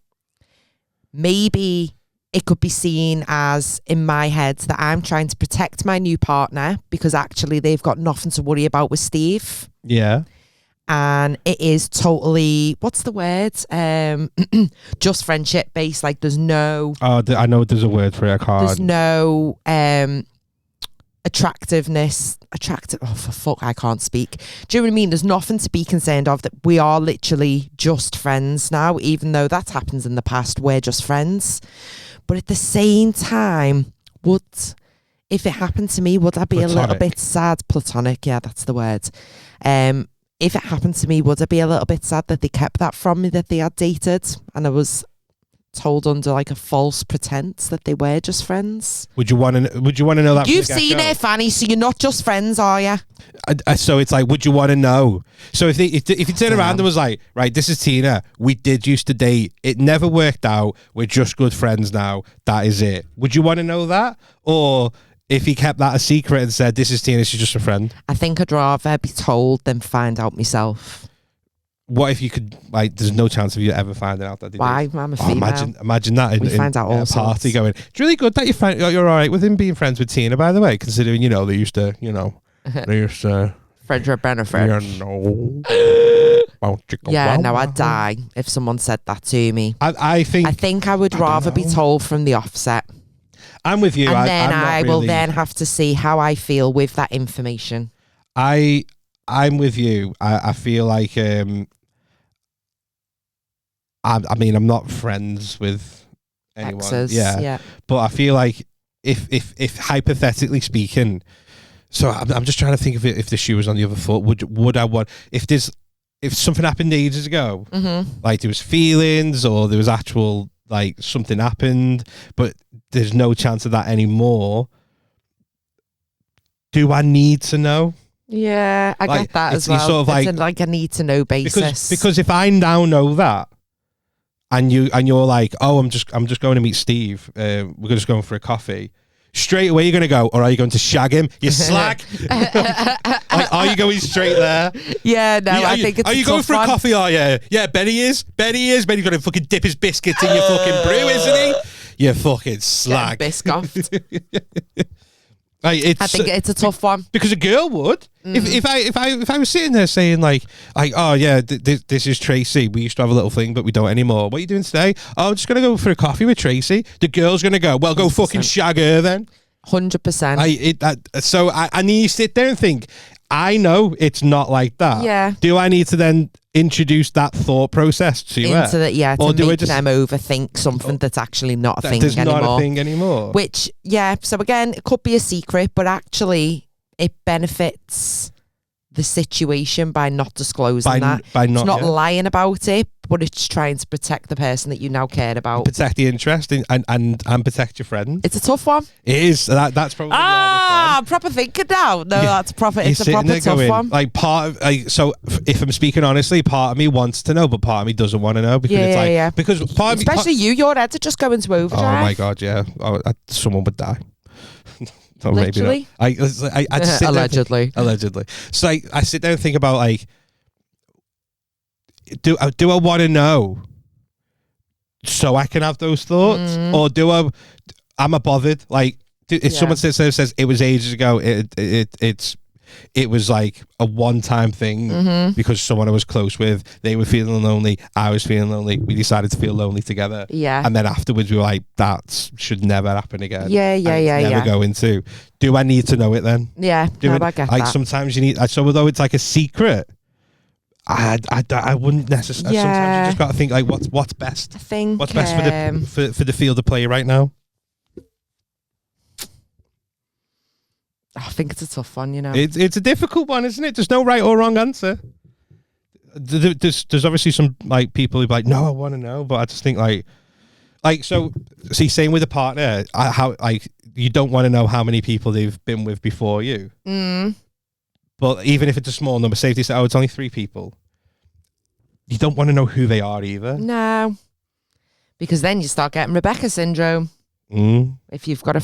Maybe it could be seen as, in my head, that I'm trying to protect my new partner because actually they've got nothing to worry about with Steve. Yeah. And it is totally, what's the word? Just friendship based. Like there's no... Oh, I know there's a word for it. I can't. There's no attractive. Oh, for fuck, I can't speak. Do you know what I mean? There's nothing to be concerned of. That we are literally just friends now, even though that happens in the past. We're just friends. But at the same time, if it happened to me, would I be Platonic. a little bit sad? Platonic, yeah, that's the word. If it happened to me, would I be a little bit sad that they kept that from me, that they had dated, and I was told under like a false pretense that they were just friends? Would you want to know that? You've seen it, Fanny, so you're not just friends, are you? So it's like, would you want to know? So if you turn around and was like, right, this is Tina, we did used to date, it never worked out, we're just good friends now, that is it. Would you want to know that? Or if he kept that a secret and said, this is Tina, she's just a friend? I think I'd rather be told than find out myself. What if you could, like, there's no chance of you ever finding out that they Why? did? I'm a female. Imagine that We find out all a party sorts. going, it's really good that you're all right with him being friends with Tina, by the way, considering, they used to, Friends with benefit. Yeah, no, I'd die if someone said that to me. I think I would rather be told from the offset. I'm with you. And then I'm not I will really- then have to see how I feel with that information. I'm with you. I feel like I mean, I'm not friends with anyone. Exes, yeah. But I feel like if hypothetically speaking, so I'm just trying to think of it. If the shoe was on the other foot, would I want if something happened ages ago, like there was feelings or there was actual like something happened, but there's no chance of that anymore. Do I need to know? Yeah, I Like, get that it's as well. sort of It's like a need to know basis. Because if I now know that, and you're like, oh, I'm just going to meet Steve. We're just going for a coffee. Straight away, you're going to go, or are you going to shag him? You slag. Like, are you going straight there? Yeah, no, I think it's Are you going for a coffee? Are you? Yeah, Benny is. Benny's going to fucking dip his biscuits in your fucking brew, isn't he? You fucking slag. Biscoffed. Like, I think it's a tough one. Because a girl would. If I was sitting there saying like oh yeah, this is Tracy. We used to have a little thing, but we don't anymore. What are you doing today? Oh, I'm just gonna go for a coffee with Tracy. The girl's gonna go, well, go 100%. Fucking shag her then. 100%. So I need to sit there and think, I know it's not like that. Yeah. Do I need to then introduce that thought process to her? Into that, yeah, Or to do I make just them overthink something that's actually not a thing there's anymore. not a thing anymore. Which, yeah, so again, it could be a secret, but actually it benefits the situation by not disclosing that. By it's not yeah. lying about it, but it's trying to protect the person that you now care about. Protect the interest and protect your friend. It's a tough one. It is. That's probably the hardest one. I'm proper thinking now. No, that's proper. It's a You're sitting proper there tough going, one. like so if I'm speaking honestly, part of me wants to know, but part of me doesn't want to know because it's like Yeah. because part of me, Especially your heads are just going to overdrive. oh my god, yeah, someone would die. No, Literally? maybe not. I'd sit Allegedly. Allegedly. So I sit there and think about like, do I want to know so I can have those thoughts, or am I bothered? Like, if someone says it was ages ago, it was like a one-time thing because someone I was close with, they were feeling lonely, I was feeling lonely, we decided to feel lonely together. Yeah. And then afterwards we were like, that should never happen again. Yeah. Never go into. Do I need to know it then? Yeah, I get like that. sometimes you need, so although it's like a secret, I wouldn't necessarily. Yeah. Sometimes you just got to think like, what's best? I think What's best for the field of play right now? I think it's a tough one, you know. It's a difficult one, isn't it? There's no right or wrong answer. There's obviously some like people who be like, no, I want to know, but I just think like so. See, same with a partner, how like you don't want to know how many people they've been with before you. But even if it's a small number, say if they say, oh, it's only 3 people, you don't want to know who they are either. No, because then you start getting Rebecca syndrome. If you've got a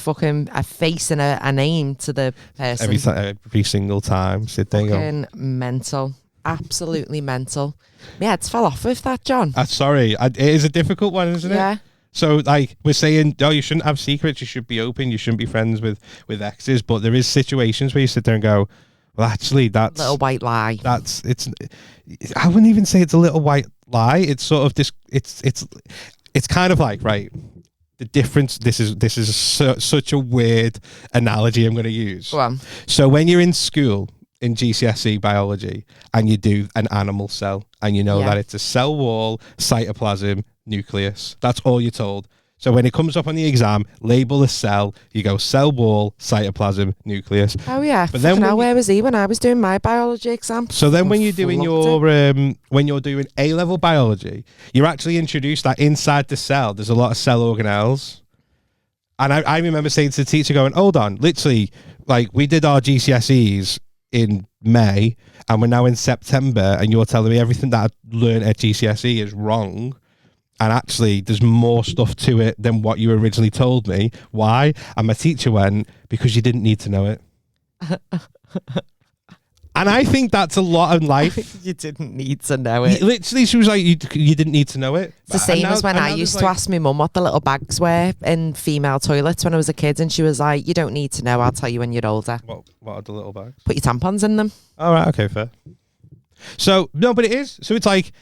face and a name to the person. Every single time. Sit there and go. Mental. Absolutely mental. My head's fell off with that, John. Sorry. It is a difficult one, isn't it? Yeah. So, like, we're saying, you shouldn't have secrets. You should be open. You shouldn't be friends with exes. But there is situations where you sit there and go, well, actually, that's... Little white lie. I wouldn't even say it's a little white lie. It's sort of this... It's kind of like, right... the difference. This is such a weird analogy I'm going to use. Go on. So when you're in school in GCSE biology and you do an animal cell and you know that it's a cell wall, cytoplasm, nucleus. That's all you're told. So when it comes up on the exam, label a cell. You go cell wall, cytoplasm, nucleus. Oh yeah. But then where was he when I was doing my biology exam? So then when you're doing when you're doing A-level biology, you're actually introduced that inside the cell there's a lot of cell organelles. And I remember saying to the teacher going, hold on, literally, like we did our GCSEs in May and we're now in September and you're telling me everything that I learned at GCSE is wrong. And actually, there's more stuff to it than what you originally told me. Why? And my teacher went, because you didn't need to know it. And I think that's a lot in life. You didn't need to know it. Literally, she was like, you didn't need to know it. It's the same as when I used to ask my mum what the little bags were in female toilets when I was a kid. And she was like, you don't need to know. I'll tell you when you're older. What are the little bags? Put your tampons in them. All right. Okay, fair. So, no, but it is. So it's like,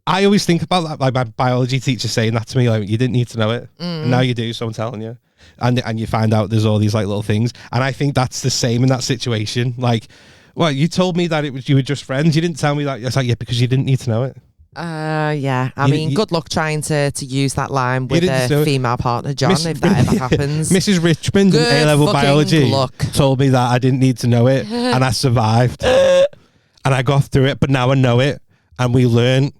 I always think about that, like my biology teacher saying that to me, like, you didn't need to know it. And now you do, so I'm telling you. And you find out there's all these like little things. And I think that's the same in that situation. Like, well, you told me that you were just friends. You didn't tell me that. It's like, yeah, because you didn't need to know it. Yeah. I mean, good luck trying to use that line with a female partner, John, if that ever happens. Mrs. Richmond in A-level biology told me that I didn't need to know it. And I survived. And I got through it, but now I know it. And we learn.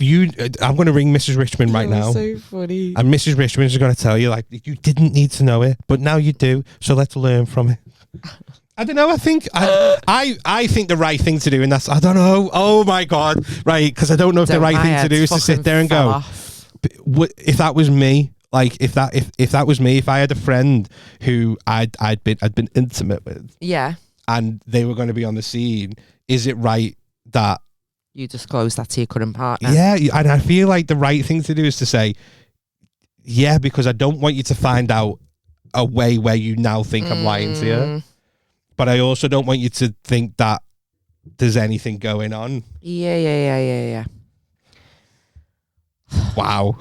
I'm going to ring Mrs. Richmond right now. So funny. And Mrs. Richmond is going to tell you, like, you didn't need to know it, but now you do. So let's learn from it. I don't know. I think I think the right thing to do, and that's, I don't know. Oh my God. Right. Because I don't know if the right thing to do is to sit there and go, if that was me, like if that was me, if I had a friend who I'd been intimate with. Yeah. And they were going to be on the scene, is it right that you disclose that to your current partner? Yeah, and I feel like the right thing to do is to say, yeah, because I don't want you to find out a way where you now think I'm lying to you. But I also don't want you to think that there's anything going on. Yeah. Wow.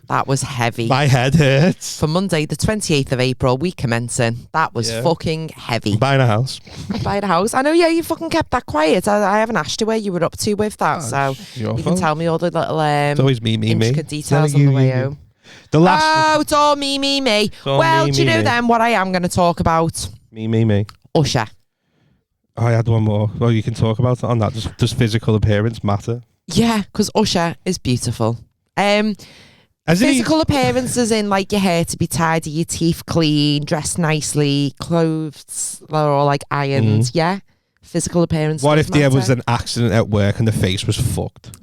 That was heavy. My head hurts. For Monday, the 28th of April, we commencing. That was fucking heavy. Buying a house. Buying a house. I know, yeah, you fucking kept that quiet. I haven't asked you where you were up to with that, so you can tell me all the little it's always me. intricate details on the way home. The last it's all me. Well, do you know then what I am going to talk about? Me. Usher. Oh, I had one more. Well, you can talk about it on that. Does physical appearance matter? Yeah, because Usher is beautiful. Physical appearances in like your hair to be tidy, your teeth clean, dressed nicely, clothes that are all like ironed. Yeah, physical appearance. What if there was an accident at work and the face was fucked?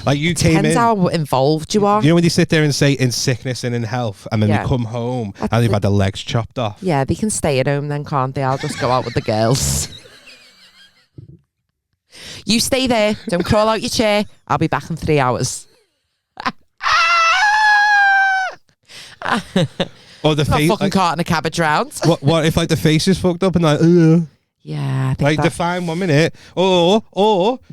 Like you came in. Depends how involved you are. You know when you sit there and say in sickness and in health, and then they come home and they've had their legs chopped off. Yeah, they can stay at home then, can't they? I'll just go out with the girls. You stay there. Don't crawl out your chair. I'll be back in 3 hours. Or the face, fucking carting a cabbage round. What if like the face is fucked up and like, yeah, I think like define 1 minute, or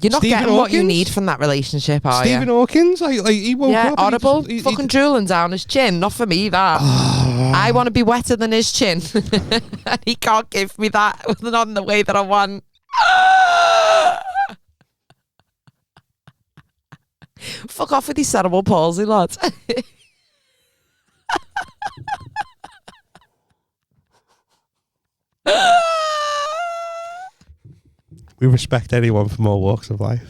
you're not Stephen getting Hawkins? what you need from that relationship, are Stephen you? Hawkins, like he woke up. Audible, fucking drooling down his chin. Not for me, that. I want to be wetter than his chin, and he can't give me that not in the way that I want. Fuck off with his cerebral palsy, lad. We respect anyone from all walks of life.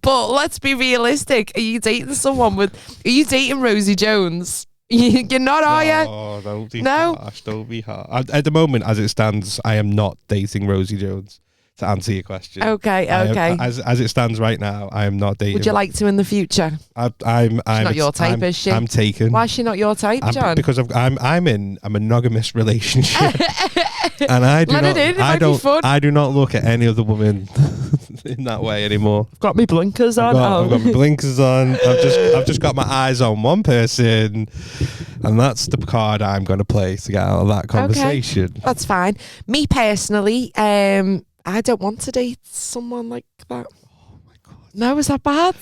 But let's be realistic. Are you dating someone with? Are you dating Rosie Jones? You're not, are you? Oh, don't be harsh. Don't be harsh. At the moment, as it stands, I am not dating Rosie Jones. To answer your question, okay. As it stands right now, I am not dating. Would you like to in the future? I'm not your type, is she? I'm taken. Why is she not your type, John? Because I'm in a monogamous relationship, and I do not look at any other woman in that way anymore. I've got my blinkers on. I've got my blinkers on. I've just got my eyes on one person, and that's the card I'm going to play to get out of that conversation. Okay, that's fine. Me personally, I don't want to date someone like that. Oh my God. No, is that bad?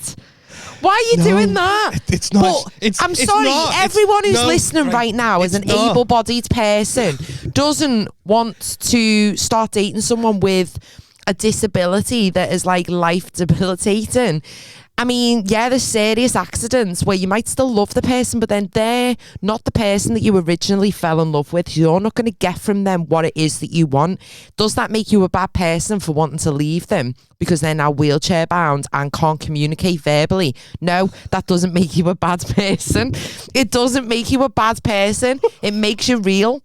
Why are you doing that? It's not. But I'm sorry, everyone who's listening right now is an able-bodied person, doesn't want to start dating someone with a disability that is like life debilitating. I mean, yeah, there's serious accidents where you might still love the person, but then they're not the person that you originally fell in love with. You're not going to get from them what it is that you want. Does that make you a bad person for wanting to leave them because they're now wheelchair bound and can't communicate verbally? No, that doesn't make you a bad person. It doesn't make you a bad person. It makes you real.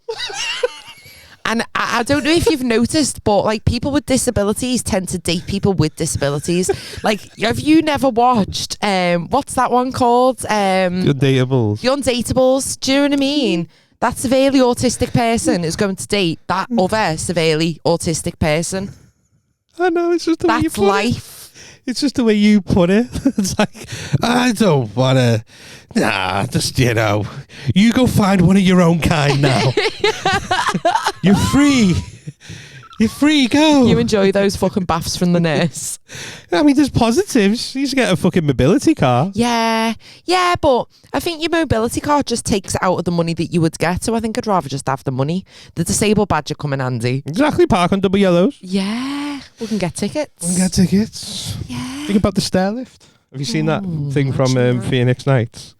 And I don't know if you've noticed, but like people with disabilities tend to date people with disabilities. Like, have you never watched what's that one called? The Undateables. The Undateables. Do you know what I mean? That severely autistic person is going to date that other severely autistic person. I know, it's just the way you That's put life. it. It's just the way you put it. It's like, I don't want to. Nah, just, you know, you go find one of your own kind now. You're free. You're free, go. You enjoy those fucking baths from the nurse. I mean, there's positives. You should get a fucking mobility car. Yeah, but I think your mobility car just takes out of the money that you would get. So I think I'd rather just have the money. The disabled badge would come in handy. Exactly, park on double yellows. Yeah, we can get tickets. Yeah. Think about the stair lift. Have you seen that thing from Phoenix Nights?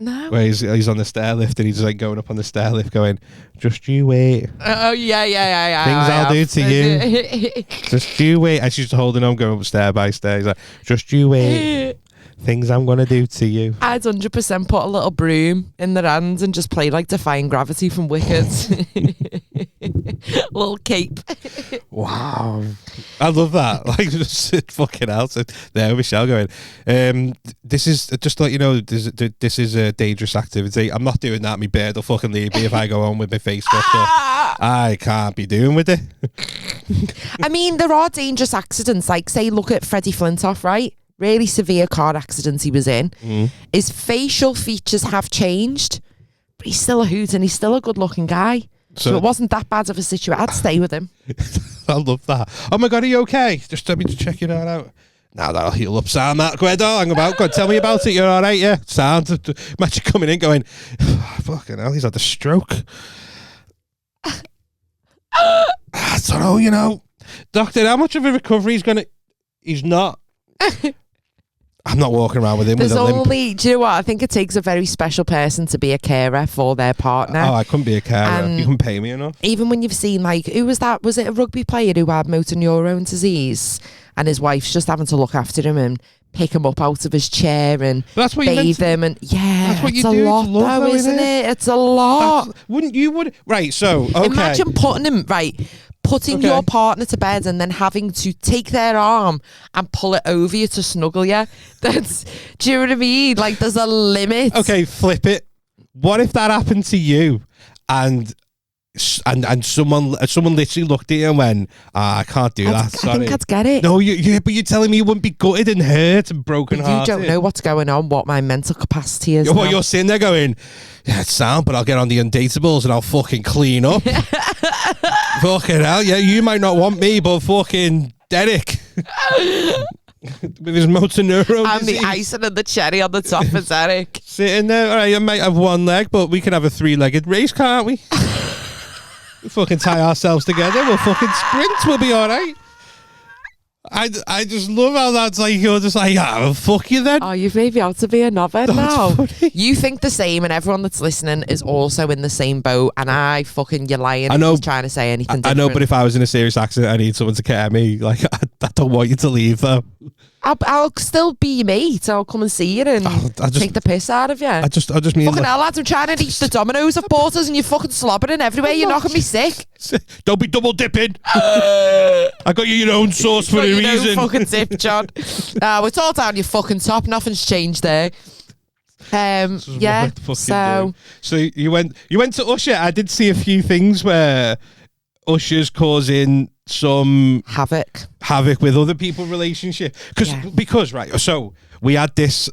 No. Where he's on the stair lift and he's like going up on the stair lift going, just you wait. Oh, yeah. Things I'll do to you. Just you wait. And she's holding on, going up stair by stair. He's like, just you wait. Things I'm going to do to you. I'd 100% put a little broom in their hands and just play like Defying Gravity from Wicked. Little cape. Wow. I love that. Like, just fucking out. There, Michelle going, this is, just to let you know, this is a dangerous activity. I'm not doing that. My bird will fucking leave me if I go on with my face fucked up. I can't be doing with it. I mean, there are dangerous accidents. Like, say, look at Freddie Flintoff, right? Really severe car accident he was in. His facial features have changed, but he's still a hoot and he's still a good looking guy. So it wasn't that bad of a situation. I'd stay with him. I love that. Oh my God, are you okay? Just tell me to check you out. Now that'll heal up, Sam. Go on, tell me about it. You're all right, yeah? Sound. Imagine coming in going, fucking hell, he's had a stroke. I don't know, you know. Doctor, how much of a recovery he's not. I'm not walking around with him with a limp. Do you know what? I think it takes a very special person to be a carer for their partner. Oh, I couldn't be a carer. You couldn't pay me enough. Even when you've seen, like, who was that? Was it a rugby player who had motor neurone disease and his wife's just having to look after him and pick him up out of his chair and bathe him? And yeah, it's a lot though, isn't it? It's a lot. Right, so, okay. Imagine putting your partner to bed and then having to take their arm and pull it over you to snuggle you. Do you know what I mean? Like, there's a limit. Okay, flip it. What if that happened to you and someone literally looked at you and went, I can't do that, sorry. I think I'd get it. No, but you're telling me you wouldn't be gutted and hurt and broken hearted. You don't know what's going on, what my mental capacity is. Well, you're sitting there going, yeah, it's sound, but I'll get on the Undateables and I'll fucking clean up. Fucking hell, yeah, you might not want me, but fucking Derek. With his motor neurone and disease. The icing and the cherry on the top for Derek. Sitting there, all right, I might have one leg, but we can have a 3-legged race, can't we? We'll fucking tie ourselves together. We'll fucking sprint. We'll be all right. I just love how that's like, you're just like, well, fuck you then. Oh, you've made me out to be a knobhead now. Funny. You think the same, and everyone that's listening is also in the same boat, and you're lying. I know. If trying to say anything different. I know, but if I was in a serious accident, I need someone to care me. Like, I don't want you to leave, though. I'll still be your mate. I'll come and see you and take the piss out of you. I just mean, fucking hell, lads, I'm trying to eat the Dominoes I've bought us and you're fucking slobbering everywhere. You're knocking me sick. Don't be double dipping. I got you your own sauce for a reason. Fucking dip, John. It's all down your fucking top. Nothing's changed there. Yeah. So you went to Usher. I did see a few things where Usher's causing some havoc with other people's relationship because right, so we had this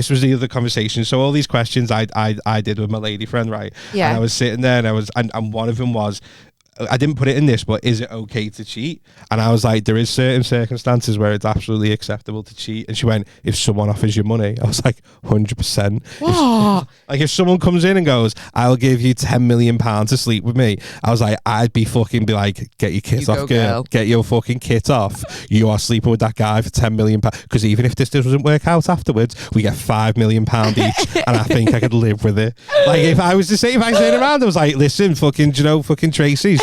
was the other conversation, so all these questions I did with my lady friend, right? And I was sitting there and and one of them was, I didn't put it in this, but is it okay to cheat? And I was like, there is certain circumstances where it's absolutely acceptable to cheat. And she went, if someone offers you money. I was like, 100%. What? If someone comes in and goes, I'll give you £10 million to sleep with me, I was like, I'd be like, get your kit off, girl. Get your fucking kit off. You are sleeping with that guy for £10 million. Because even if this doesn't work out afterwards, we get £5 million each. And I think I could live with it. Like, if I turned around, I was like, listen, fucking Tracy,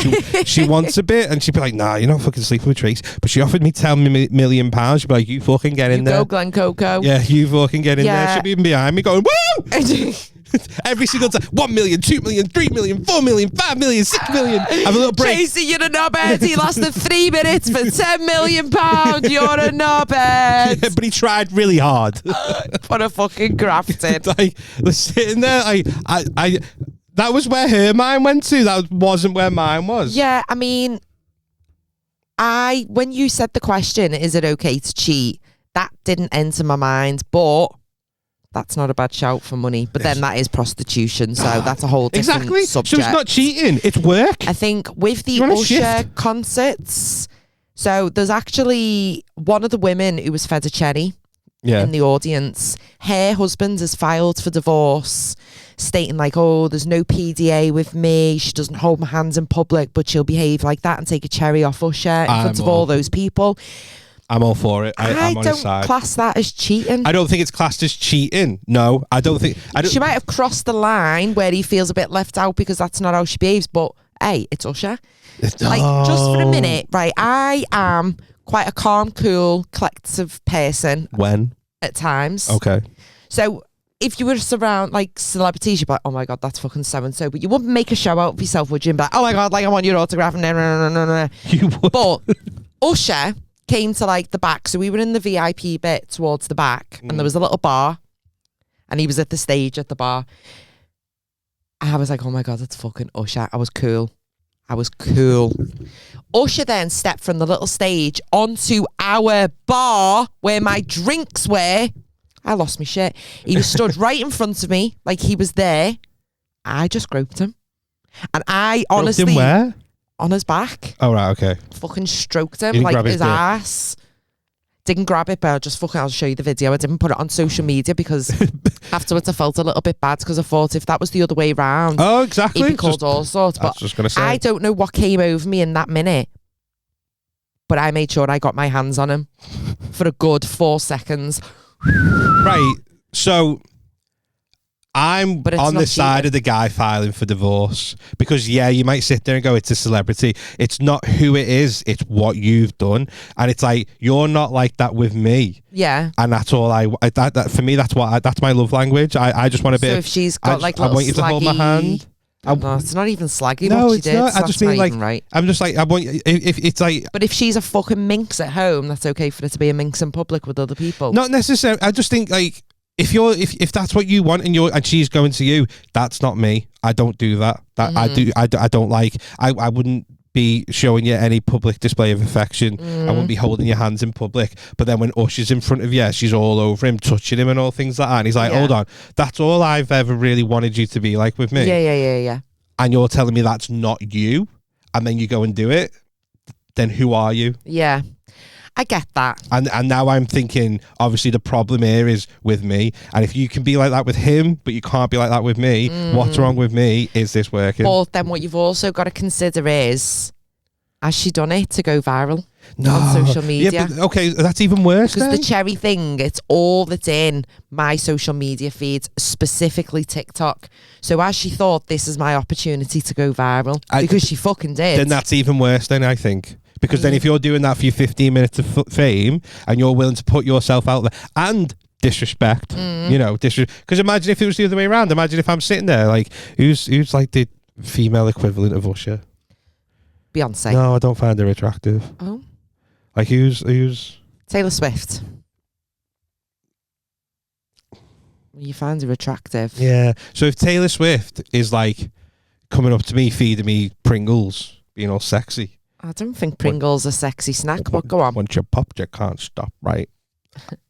she wants a bit, and she'd be like, nah, you're not fucking sleeping with Tracy. But she offered me £10 million. She'd be like, you fucking get in there. Go, Glen Coco. Yeah, you fucking get in there. She'd be even behind me going, woo! Every single time, 1 million, 2 million, 3 million, 4 million, 5 million, 6 million. Have a little break. Tracy, you're a knobhead. He lasted 3 minutes for £10 million. You're a knobhead. Yeah, but he tried really hard. What a fucking grafted. Like, sitting there, I that was where her mind went to. That wasn't where mine was. Yeah, I mean, when you said the question, is it okay to cheat? That didn't enter my mind, but that's not a bad shout for money. But then that is prostitution, so that's a whole different subject. So it's not cheating, it's work. I think with the Usher concerts, so there's actually one of the women who was fed a cherry in the audience. Her husband has filed for divorce, stating like, oh, there's no PDA with me. She doesn't hold my hands in public, but she'll behave like that and take a cherry off Usher in front of all those people. I'm all for it. I'm on his side. I don't class that as cheating. I don't think it's classed as cheating. No, I don't think. She might have crossed the line where he feels a bit left out because that's not how she behaves. But hey, it's Usher. Like, just for a minute, right? I am quite a calm, cool, collective person. At times. Okay. So if you were surround like celebrities, you'd be like, oh my God, that's fucking so and so. But you wouldn't make a show out of yourself, would you? And be like, oh my God, like I want your autograph. No. You would. But Usher came to like the back. So we were in the VIP bit towards the back, and there was a little bar, and he was at the stage at the bar. I was like, oh my God, that's fucking Usher. I was cool. Usher then stepped from the little stage onto our bar where my drinks were. I lost my shit. He was stood right in front of me, like he was there. I just groped him. And I honestly... Groped him where? On his back. Oh, right, okay. Fucking stroked him, like his ass. Didn't grab it, but I'll show you the video. I didn't put it on social media because afterwards I felt a little bit bad because I thought if that was the other way around, oh, exactly, he'd be called all sorts. But I don't know what came over me in that minute, but I made sure I got my hands on him for a good 4 seconds. Right, so I'm on the side of the guy filing for divorce because, yeah, you might sit there and go, it's a celebrity. It's not who it is, it's what you've done. And it's like, you're not like that with me. Yeah. And that's all that for me, that's my love language. I just want a bit. So if she's got I want you to hold my hand. No, it's not even slaggy. No, what she it's did. not. I just mean like, right. I'm just like, I want if it's like. But if she's a fucking minx at home, that's okay for her to be a minx in public with other people. Not necessarily. I just think like. If that's what you want and she's going to you, that's not me. I don't do that. I don't like. I wouldn't be showing you any public display of affection. I wouldn't be holding your hands in public. But then when Usher's in front of you, she's all over him, touching him and all things like that. And he's like, hold on, that's all I've ever really wanted you to be like with me. Yeah. And you're telling me that's not you, and then you go and do it. Then who are you? Yeah. I get that. And now I'm thinking, obviously, the problem here is with me. And if you can be like that with him, but you can't be like that with me, what's wrong with me? Is this working? But then what you've also got to consider is, has she done it to go viral on social media? Yeah, but, okay, that's even worse. Because the cherry thing, it's all that's in my social media feeds, specifically TikTok. So as she thought, this is my opportunity to go viral, because she fucking did. Then that's even worse, then, I think. Because then if you're doing that for your 15 minutes of fame and you're willing to put yourself out there and disrespect, because imagine if it was the other way around. Imagine if I'm sitting there like, who's like the female equivalent of Usher? Beyonce. No, I don't find her attractive. Oh. Like who's Taylor Swift. You find her attractive. Yeah. So if Taylor Swift is like coming up to me, feeding me Pringles, being all sexy. I don't think Pringles are a sexy snack, but go on. Once you're popped, you can't stop, right?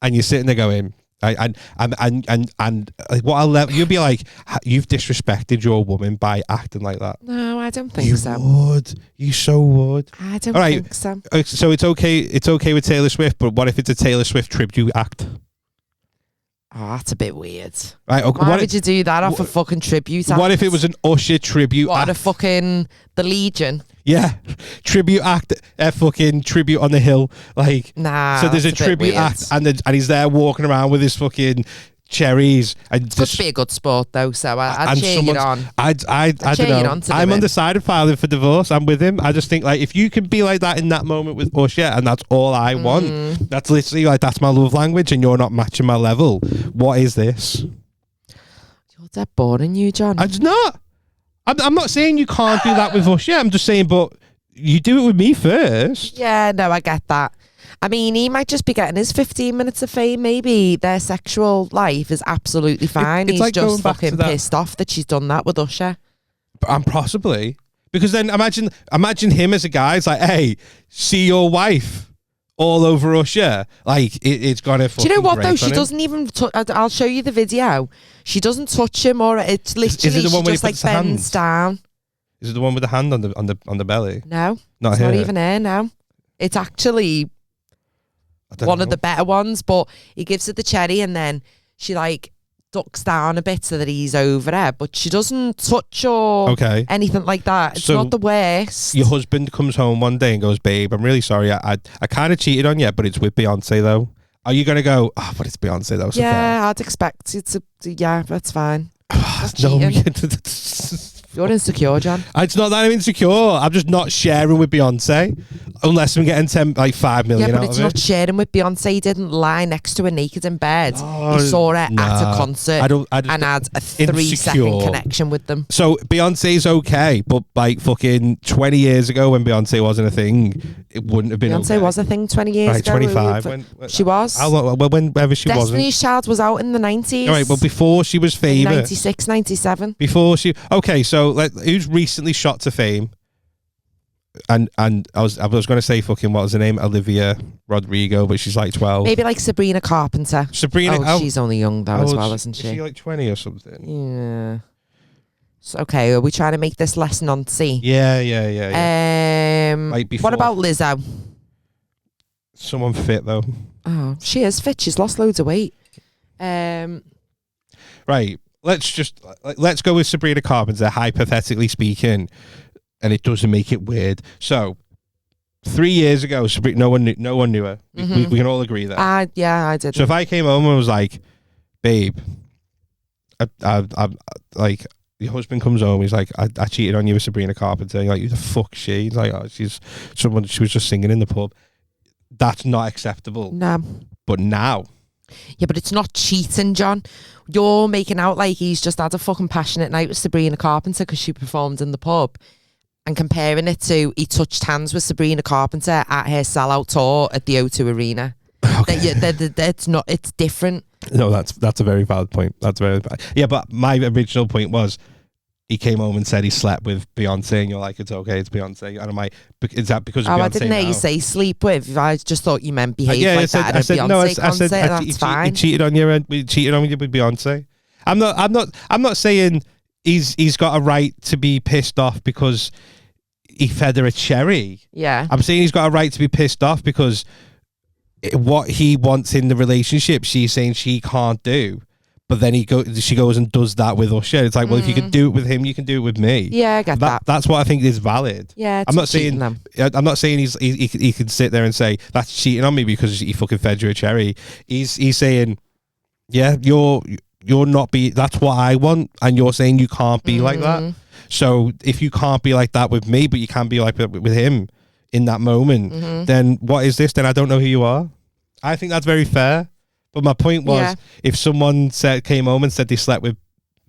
And you're sitting there going, And what you'll be like, you've disrespected your woman by acting like that. No, I don't think You so. would. You so would. I don't All right. think so. So it's okay. It's okay with Taylor Swift, but what if it's a Taylor Swift tribute act? Oh, that's a bit weird. Right. Okay. Why would you do that off a fucking tribute act? What if it was an Usher tribute What, act? a fucking The Legion? Yeah, tribute act, a fucking tribute on the hill. Like, Nah. so there's a that's bit tribute weird. act, and he's there walking around with his fucking cherries. And It's got to be a good sport though, so I'd cheer you on. I don't cheer you know. on to do I'm it. undecided filing for divorce. I'm with him. I just think like if you can be like that in that moment with Usher, and that's all I want. That's literally like that's my love language, and you're not matching my level. What is this? You're dead boring, you, John. I'm not. I'm not saying you can't do that with Usher. I'm just saying, but you do it with me first. Yeah, no, I get that. I mean, he might just be getting his 15 minutes of fame. Maybe their sexual life is absolutely fine. it's He's like going just back to fucking that- pissed off that she's done that with Usher. And possibly because then imagine him as a guy. It's like, hey, see your wife all over Usher. Like it's gonna. Do you know what though? She doesn't even. I'll show you the video. She doesn't touch him, or it's literally the one she where he just like puts the bends hands? down. Is it the one with the hand on the belly? No, Not it's here. not even her. No, it's actually I don't one know. of the better ones. But he gives her the cherry, and then she like ducks down a bit so that he's over her, but she doesn't touch or Okay. anything like that. It's So not the worst. Your husband comes home one day and goes, "Babe, I'm really sorry. I kind of cheated on you, but it's with Beyonce though." Are you gonna go? Oh, but it's Beyonce though. So Yeah, I'd expect it to. Yeah, that's fine. That's no, cheating. You're insecure, John. it's not that I'm insecure. I'm just not sharing with Beyonce unless I'm getting 5 million Yeah, but out it's of not it. sharing with Beyonce. He didn't lie next to her naked in bed. Oh, He saw her at nah. a concert I just- and had a 3-second insecure. connection with them. So Beyonce's okay, but like fucking 20 years ago when Beyonce wasn't a thing, it wouldn't have been Beyonce okay. was a thing 20 years Right, ago. 25. She was. How long, well, whenever she wasn't. Destiny's Child was out in the 90s. All right, well, before she was famous. 96, 97. Before she. Okay, so who's recently shot to fame? And I was going to say fucking, what was her name? Olivia Rodrigo, but she's like 12. Maybe like Sabrina Carpenter. Sabrina. Oh, she's only young though how as old well, is isn't Is she? she like 20 or something? Yeah. So, okay, are we trying to make this less noncy? Yeah. Like before. What about Lizzo? Someone fit though. Oh, she is fit. She's lost loads of weight. Right. Let's go with Sabrina Carpenter, hypothetically speaking, and it doesn't make it weird. So 3 years ago, Sabrina, no one knew her. We can all agree that. Yeah, I did. So if I came home and was like, "Babe, I like your husband comes home, he's like, I cheated on you with Sabrina Carpenter," and you're like, "Who the fuck she?" He's like, "Oh, she's someone. She was just singing in the pub." That's not acceptable. No. But now, Yeah, but it's not cheating, John. You're making out like he's just had a fucking passionate night with Sabrina Carpenter because she performed in the pub, and comparing it to he touched hands with Sabrina Carpenter at her sellout tour at the O2 Arena. okay. It's not. It's different. No, that's a very valid point. That's very valid. Yeah, but my original point was he came home and said he slept with Beyonce, and you're like, it's okay, it's Beyonce. And I'm like, is that because of Oh, Beyonce I didn't hear now? you say sleep with. I just thought you meant behave Yeah, like that at a Beyonce concert. That's fine. He cheated on you, and we cheated on you with Beyonce. I'm not saying he's got a right to be pissed off because he fed her a cherry. Yeah. I'm saying he's got a right to be pissed off because what he wants in the relationship, she's saying she can't do. But then she goes and does that with Usher. It's like, well, if you can do it with him, you can do it with me. Yeah, I get that. That's what I think is valid. Yeah, it's I'm not cheating saying them. I'm not saying he can sit there and say that's cheating on me because he fucking fed you a cherry. He's saying, yeah, you're not that's what I want, and you're saying you can't be like that. So if you can't be like that with me, but you can be like that with him in that moment, then what is this? Then I don't know who you are. I think that's very fair. But my point was, if someone came home and said they slept with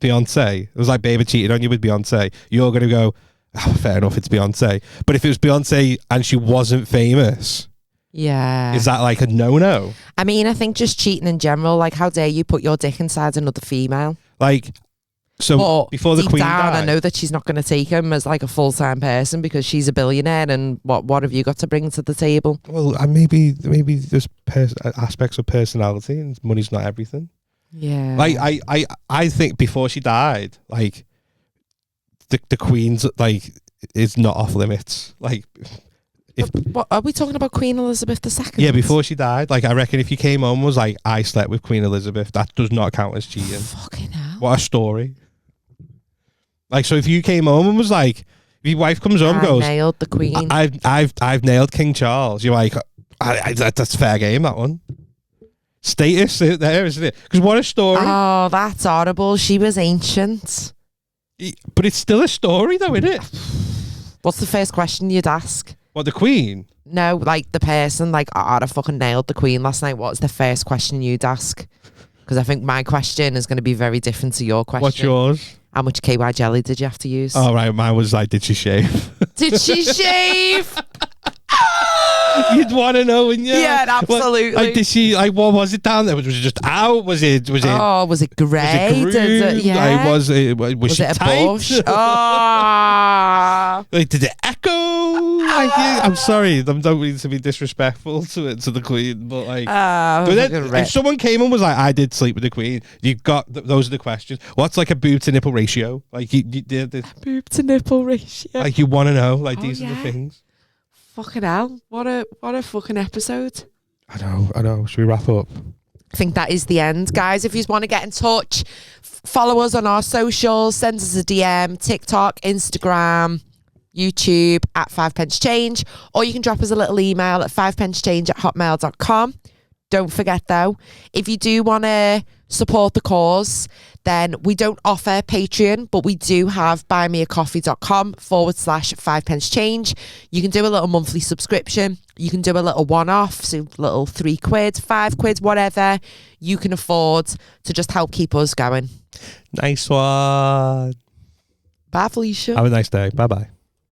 Beyonce, it was like, "Babe, I cheated on you with Beyonce," you're going to go, oh, fair enough, it's Beyonce. But if it was Beyonce and she wasn't famous, Yeah. is that like a no-no? I mean, I think just cheating in general, like how dare you put your dick inside another female? Like, So But before the deep Queen down, died, I know that she's not going to take him as like a full-time person because she's a billionaire. And what have you got to bring to the table? well, maybe there's aspects of personality, and money's not everything. Yeah. Like I think before she died, like the Queen's like is not off limits. Like if What are we talking about? Queen Elizabeth II? yeah, before she died, like I reckon if you came home and was like I slept with Queen Elizabeth, that does not count as cheating. Fucking hell. What a story. Like, so if you came home and was like, if your wife comes home and I goes, nailed the Queen. I've nailed King Charles. You're like, that's fair game, that one. Status there, isn't it? Because what a story. Oh, that's horrible. She was ancient. But it's still a story, though, isn't it? What's the first question you'd ask? What, the Queen? No, like the person, like, I fucking nailed the Queen last night. What's the first question you'd ask? Because I think my question is going to be very different to your question. What's yours? How much KY jelly did you have to use? Oh, right. Mine was like, did she shave? Did she shave? You'd want to know, wouldn't you? Yeah, absolutely. Like, did she, like, what was it down there? Was it just out? Was it Oh, was it grey? Was it groomed? Yeah. Like, was she it a tight? bush? Oh. Like, did it echo? Like, yeah, I'm sorry, I don't mean to be disrespectful to the Queen, but like, but then, if someone came and was like, "I did sleep with the Queen," you've got those are the questions. What's like a boob to nipple ratio? Like, Boob to nipple ratio. like you want to know? Like, these are the yeah. things. Fucking hell! What a fucking episode. I know. Should we wrap up? I think that is the end, guys. If you want to get in touch, follow us on our socials, send us a DM, TikTok, Instagram, YouTube at 5pence change, or you can drop us a little email at 5pencechange@hotmail.com. Don't forget though, if you do want to support the cause, then we don't offer Patreon, but we do have buymeacoffee.com/5pencechange. You can do a little monthly subscription. You can do a little one-off, so little £3, £5, whatever you can afford to just help keep us going. Nice one. Bye, Felicia. Have a nice day. Bye bye.